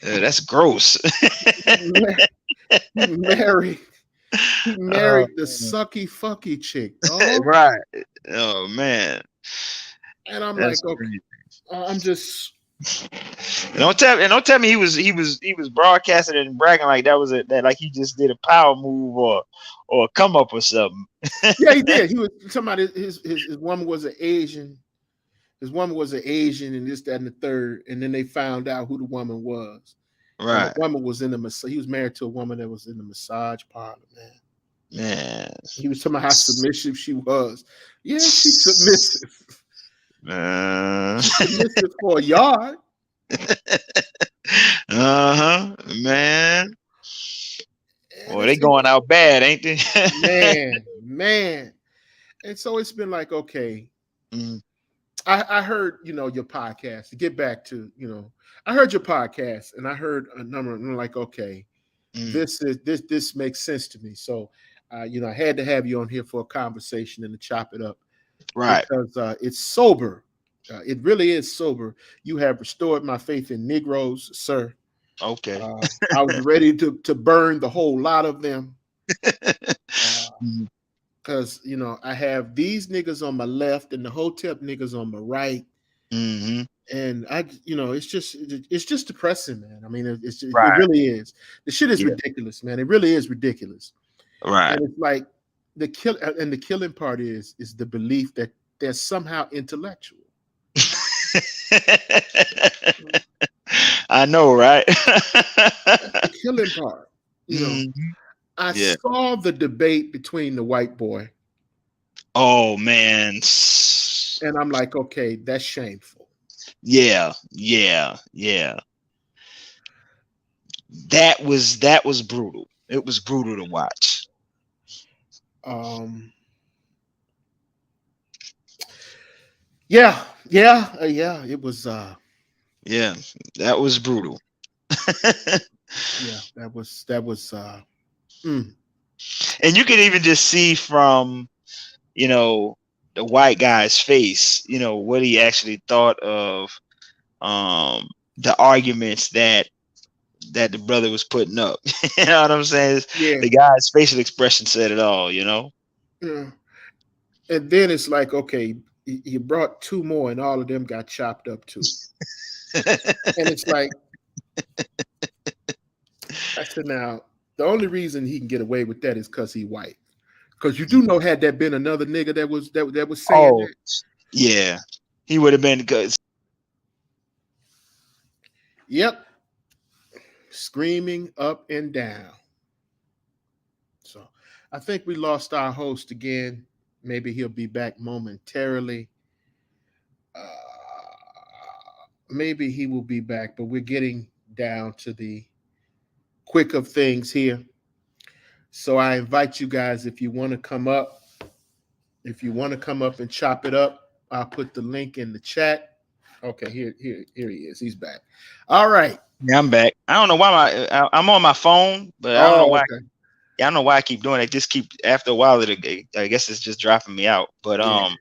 That's gross. he, mar- he married he Oh, married the sucky fucky chick, dog. right. Oh man, And I'm that's like, okay, crazy. I'm just Don't tell me he was broadcasting it and bragging like that was that like he just did a power move or a come up or something. yeah, he did. He was somebody his woman was an Asian. His woman was an Asian and this, that, and the third. And then they found out who the woman was. And the Right, woman was in the he was married to a woman that was in the massage parlor, man. man. He was talking about how submissive she was. Yeah, she's submissive. Uh She's submissive for a yard. huh, man. And Well, they going out bad, ain't they? man. And so it's been like, okay, Mm, I heard, your podcast. To get back to, I heard your podcast and I heard a number, and I'm like, okay, mm. this makes sense to me. So, I had to have you on here for a conversation and to chop it up Right. because it's sober. It really is sober. You have restored my faith in Negroes, sir. Okay. I was ready to burn the whole lot of them Mm, because I have these niggas on my left and the Hotep niggas on my right, mm-hmm. and it's just depressing, man. I mean, it Right. really is. The shit is Yeah. ridiculous, man. It really is ridiculous. Right. And it's like the killing part is the belief that they're somehow intellectual. I know, right? That's the killing part. Mhm. I Yeah. saw the debate between the white boy, Oh man. and I'm like, okay, that's shameful. Yeah. Yeah. Yeah. That was brutal. It was brutal to watch. Um, yeah. It was, Yeah. That was brutal. yeah, that was. Mm, And you can even just see from, you know, the white guy's face, what he actually thought of the arguments that the brother was putting up. You know what I'm saying? yeah, The guy's facial expression said it all. yeah. And then it's like, okay, he brought two more, and all of them got chopped up too. And it's like, I said, now the only reason he can get away with that is because he white. Because you do know, had that been another nigga that was saying Oh, that, yeah. He would have been good. yep, screaming up and down. So I think we lost our host again. Maybe he'll be back momentarily. Maybe he will be back, but we're getting down to the quick of things here. So I invite you guys, if you want to come up and chop it up, I'll put the link in the chat. Okay, here he is. He's back. All right. Yeah, I'm back. I don't know why I'm on my phone, but I don't know Oh, why. okay. Yeah, I don't know why I keep doing it. Just keep after a while. I guess it's just dropping me out. But Yeah.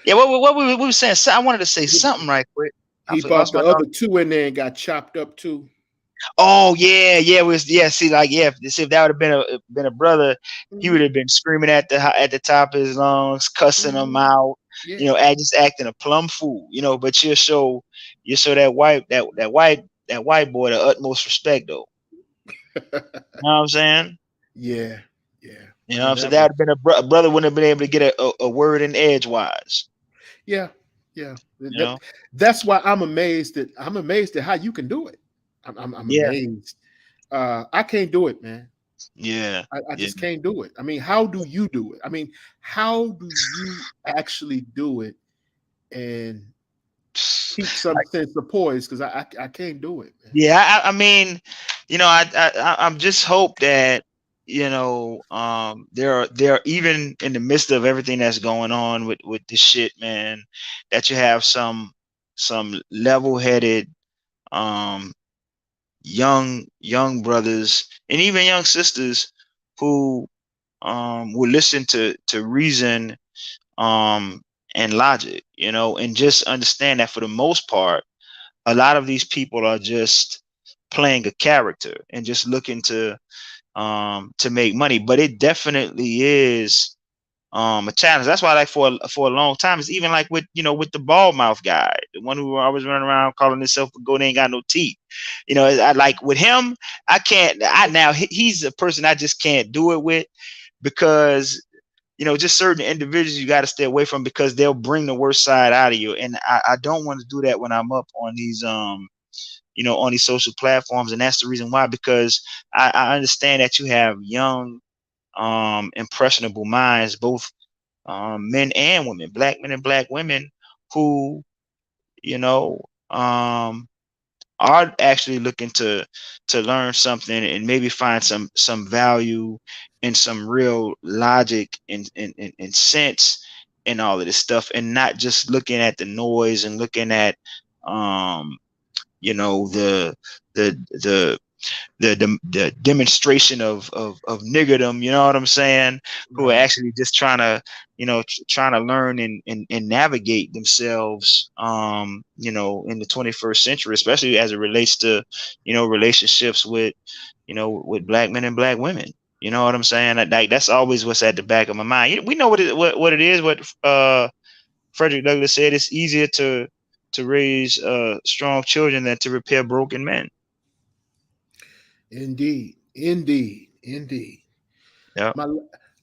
yeah. What we were saying? I wanted to say something right quick. He I bought lost the my other thought. two in there and got chopped up too. Oh yeah, yeah, it was yeah. See, like yeah, see if that would have been a brother, he would Hmm. have been screaming at the top of his lungs, cussing them Hmm. out, Yeah. just acting a plumb fool, but you show that white boy the utmost respect though. You know what I'm saying? Yeah. Yeah. You know what Yeah. I'm saying? That That was. would have been a brother wouldn't have been able to get a word in edgewise. Yeah. Yeah. You know? That's why I'm amazed at how you can do it. I'm Yeah, amazed. I can't do it, man. yeah, I yeah. just can't do it. I mean, how do you do it? I mean, how do you actually do it and keep some Like, sense of poise? Because I can't do it, man. yeah, I mean, I'm just hope that there are even in the midst of everything that's going on with this shit, man, that you have some level-headed um young brothers and even young sisters who will listen to reason um and logic, and just understand that for the most part a lot of these people are just playing a character and just looking to make money. But it definitely is a challenge. That's why, like, for a long time, it's even like with the bald mouth guy, the one who always running around calling himself a goat ain't got no teeth. I like with him, I can't. I now he's a person I just can't do it with, because just certain individuals you got to stay away from, because they'll bring the worst side out of you, and I don't want to do that when I'm up on these social platforms. And that's the reason why, because I understand that you have young impressionable minds, both men and women, black men and black women, who you know um are actually looking to learn something and maybe find some value and some real logic and sense in all of this stuff, and not just looking at the noise and looking at um the the the demonstration of niggerdom, you know what I'm saying, who are Right. actually just trying to learn and navigate themselves, in the 21st century, especially as it relates to, relationships with black men and black women. You know what I'm saying? Like, that's always what's at the back of my mind. We know what it is. What Frederick Douglass said: it's easier to raise strong children than to repair broken men. Indeed. Indeed. Indeed. Yeah. My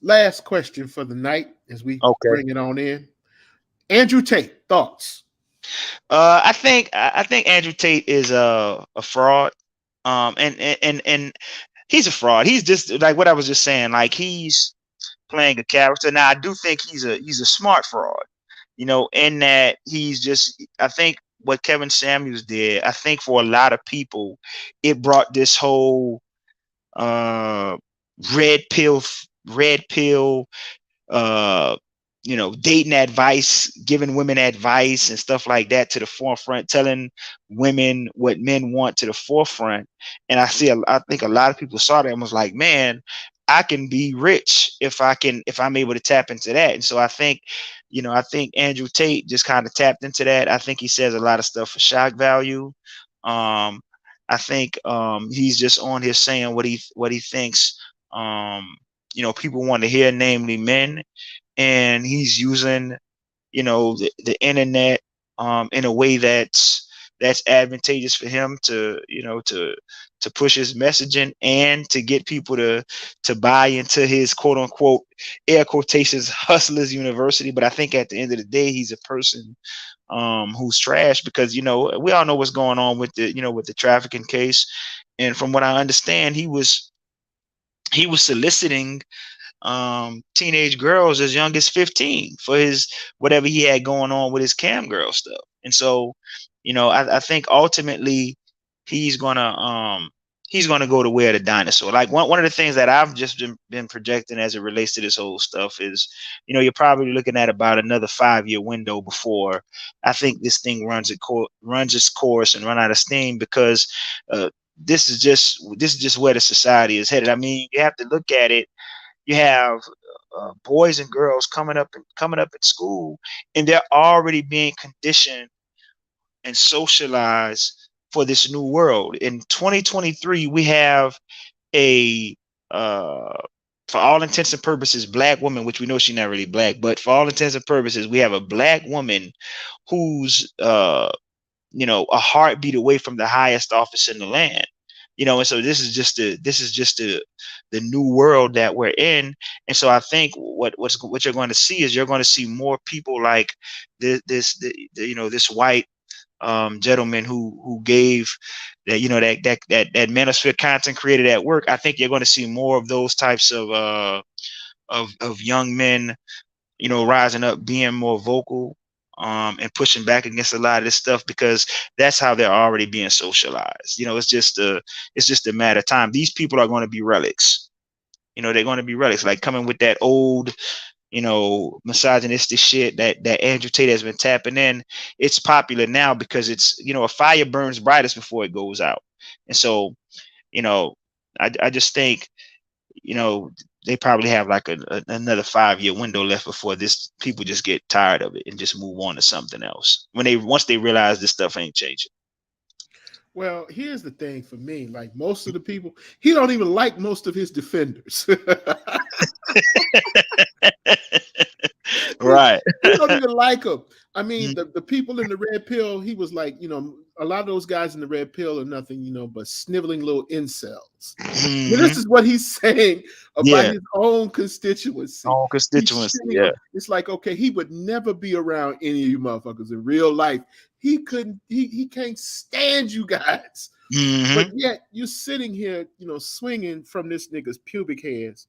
last question for the night as we Okay. bring it on in. Andrew Tate, thoughts? I think Andrew Tate is a fraud. And he's a fraud. He's just like what I was just saying. Like, he's playing a character. Now, I do think he's a smart fraud. In that he's just. I think what Kevin Samuels did. I think for a lot of people, it brought this whole uh red pill, red pill uh dating advice, giving women advice and stuff like that to the forefront, telling women what men want to the forefront. And I think a lot of people saw that and was like, man, I can be rich if I'm able to tap into that. And so I think Andrew Tate just kind of tapped into that. I think he says a lot of stuff for shock value. um I think he's just on here saying what he thinks people want to hear, namely men. And he's using the internet in a way that's advantageous for him to push his messaging and to get people to buy into his quote unquote air quotations hustlers university. But I think at the end of the day, he's a person who's trash, because we all know what's going on with the trafficking case. And from what I understand, he was soliciting teenage girls as young as 15 for his whatever he had going on with his cam girl stuff. And so, I think ultimately he's gonna um he's gonna go the way of the dinosaur. Like, one of the things that I've just been projecting as it relates to this whole stuff is, you're probably looking at about another 5-year window before I think this thing runs its course and run out of steam, because this is just where the society is headed. I mean, you have to look at it. You have boys and girls coming up in school, and they're already being conditioned and socialized for this new world. In 2023, we have a for all intents and purposes, black woman, which we know she's not really black, but for all intents and purposes, we have a black woman who's a heartbeat away from the highest office in the land. And so this is just the new world that we're in. And so I think what you're going to see is you're going to see more people like this white gentleman who gave that that manosphere content created at work. I think you're going to see more of those types of young men, rising up, being more vocal, and pushing back against a lot of this stuff, because that's how they're already being socialized. It's just a matter of time. These people are going to be relics. They're going to be relics, like coming with that old, misogynistic shit that Andrew Tate has been tapping in. It's popular now because it's, a fire burns brightest before it goes out. And so, I just think, they probably have like another 5-year window left before people just get tired of it and just move on to something else once they realize this stuff ain't changing. Well, here's the thing for me. Like most of the people, he don't even like most of his defenders. Right. He don't even like them. I mean, the people in the red pill, he was like, a lot of those guys in the red pill are nothing, but sniveling little incels. This is what he's saying about his own constituency. Yeah. It's like, okay, he would never be around any of you motherfuckers in real life. He can't stand you guys. But yet you're sitting here, swinging from this nigga's pubic hairs.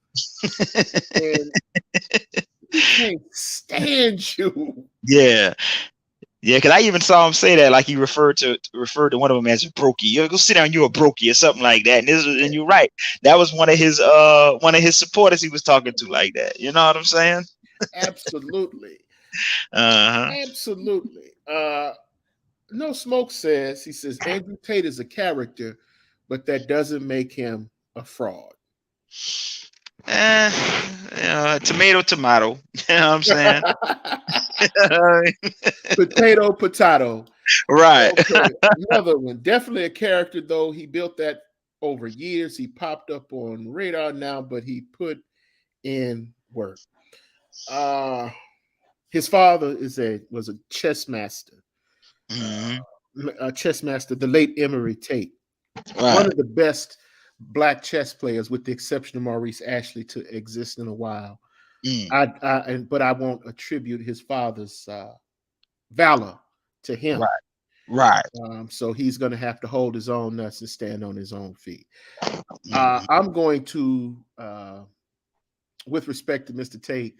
And he can't stand you. Yeah. Yeah, because I even saw him say that, like he referred to one of them as a brokey. You go sit down, you're a brokey or something like that. And you're right. That was one of his supporters he was talking to like that. You know what I'm saying? Absolutely. Uh-huh. Absolutely. No Smoke says, he says, Andrew Tate is a character, but that doesn't make him a fraud. Tomato. You know what I'm saying? Potato. Right. Okay. Another one. Definitely a character, though. He built that over years. He popped up on radar now, but he put in work. His father was a chess master. A chess master, the late Amiri Tate. Right. One of the best black chess players, with the exception of Maurice Ashley, to exist in a while. But I won't attribute his father's valor to him. Right. So he's going to have to hold his own nuts and stand on his own feet. I'm going to, with respect to Mr. Tate,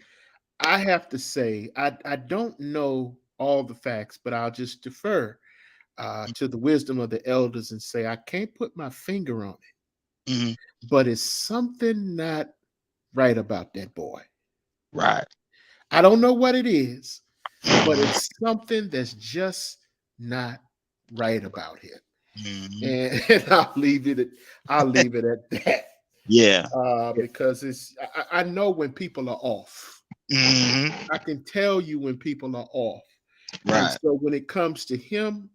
I have to say I don't know all the facts, but I'll just defer to the wisdom of the elders and say I can't put my finger on it, but it's something not right about that boy. Right. I don't know what it is, but it's something that's just not right about him. And I'll leave it at that. Yeah. Because I know when people are off. I can tell you when people are off. Right. And so when it comes to him,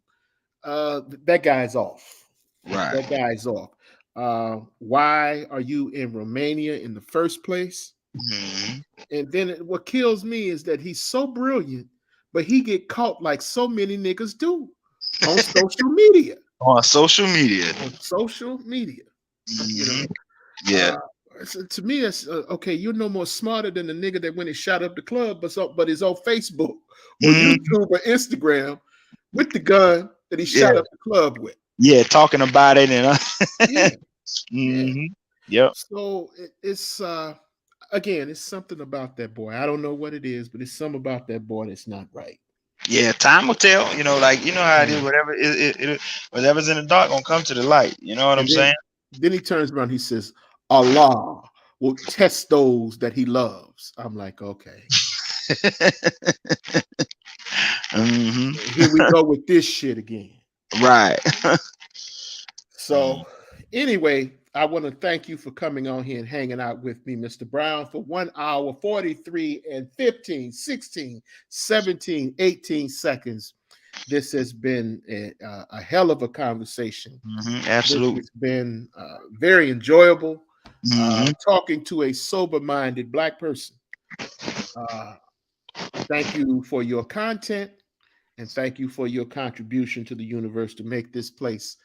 that guy's off. Right. That guy's off. Why are you in Romania in the first place? And then what kills me is that he's so brilliant, but he get caught like so many niggas do on social media. Yeah. So to me, it's okay. You're no more smarter than the nigga that when he shot up the club, but is on Facebook or YouTube or Instagram with the gun that he shot up the club with. Yeah, talking about it and Yep. So it's again, it's something about that boy. I don't know what it is, but it's something about that boy that's not right. Yeah, time will tell. How it is. Whatever's in the dark gonna come to the light. You know what I'm saying? Then he turns around. He says, "Allah will test those that He loves." I'm like, okay. Here we go with this shit again. Right. So, anyway, I want to thank you for coming on here and hanging out with me, Mr. Brown, for 1 hour, 43 and 15, 16, 17, 18 seconds. This has been a hell of a conversation. This Absolutely. has been very enjoyable. Hmm. Talking to a sober-minded Black person. Uh, Thank you for your content, and thank you for your contribution to the universe to make this place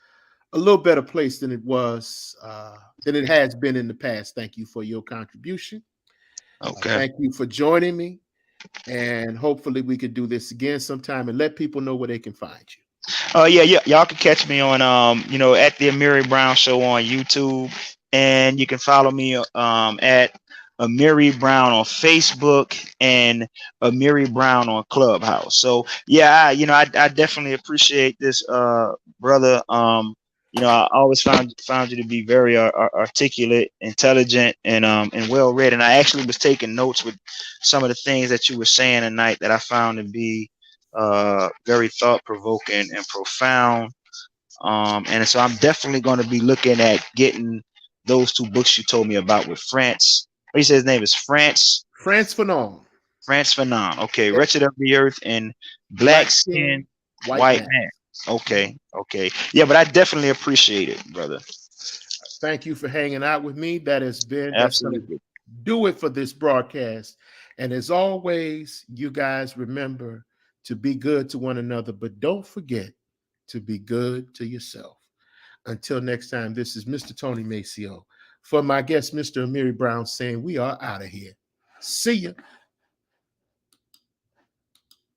a little better place than it was, than it has been in the past. Thank you for your contribution. Okay. Thank you for joining me, and hopefully we could do this again sometime and let people know where they can find you. Yeah, yeah, y'all can catch me on at the Amiri Brown Show on YouTube, and you can follow me at Amiri Brown on Facebook and Amiri Brown on Clubhouse. So yeah, I definitely appreciate this, brother. I always found you to be very articulate, intelligent, and well read. And I actually was taking notes with some of the things that you were saying tonight that I found to be very thought provoking and profound. And so I'm definitely going to be looking at getting those two books you told me about with France. What you say his name is France? France Fanon. France Fanon. Okay, Yep. Wretched of the Earth and Black Black Skin, skin, white White man. Man. Okay, okay. Yeah, but I definitely appreciate it, brother. Thank you for hanging out with me. That's going to Absolutely. do it for this broadcast. And as always, you guys remember to be good to one another, but don't forget to be good to yourself. Until next time, this is Mr. Tony Maceo. For my guest, Mr. Amiri Brown, saying we are out of here. See ya.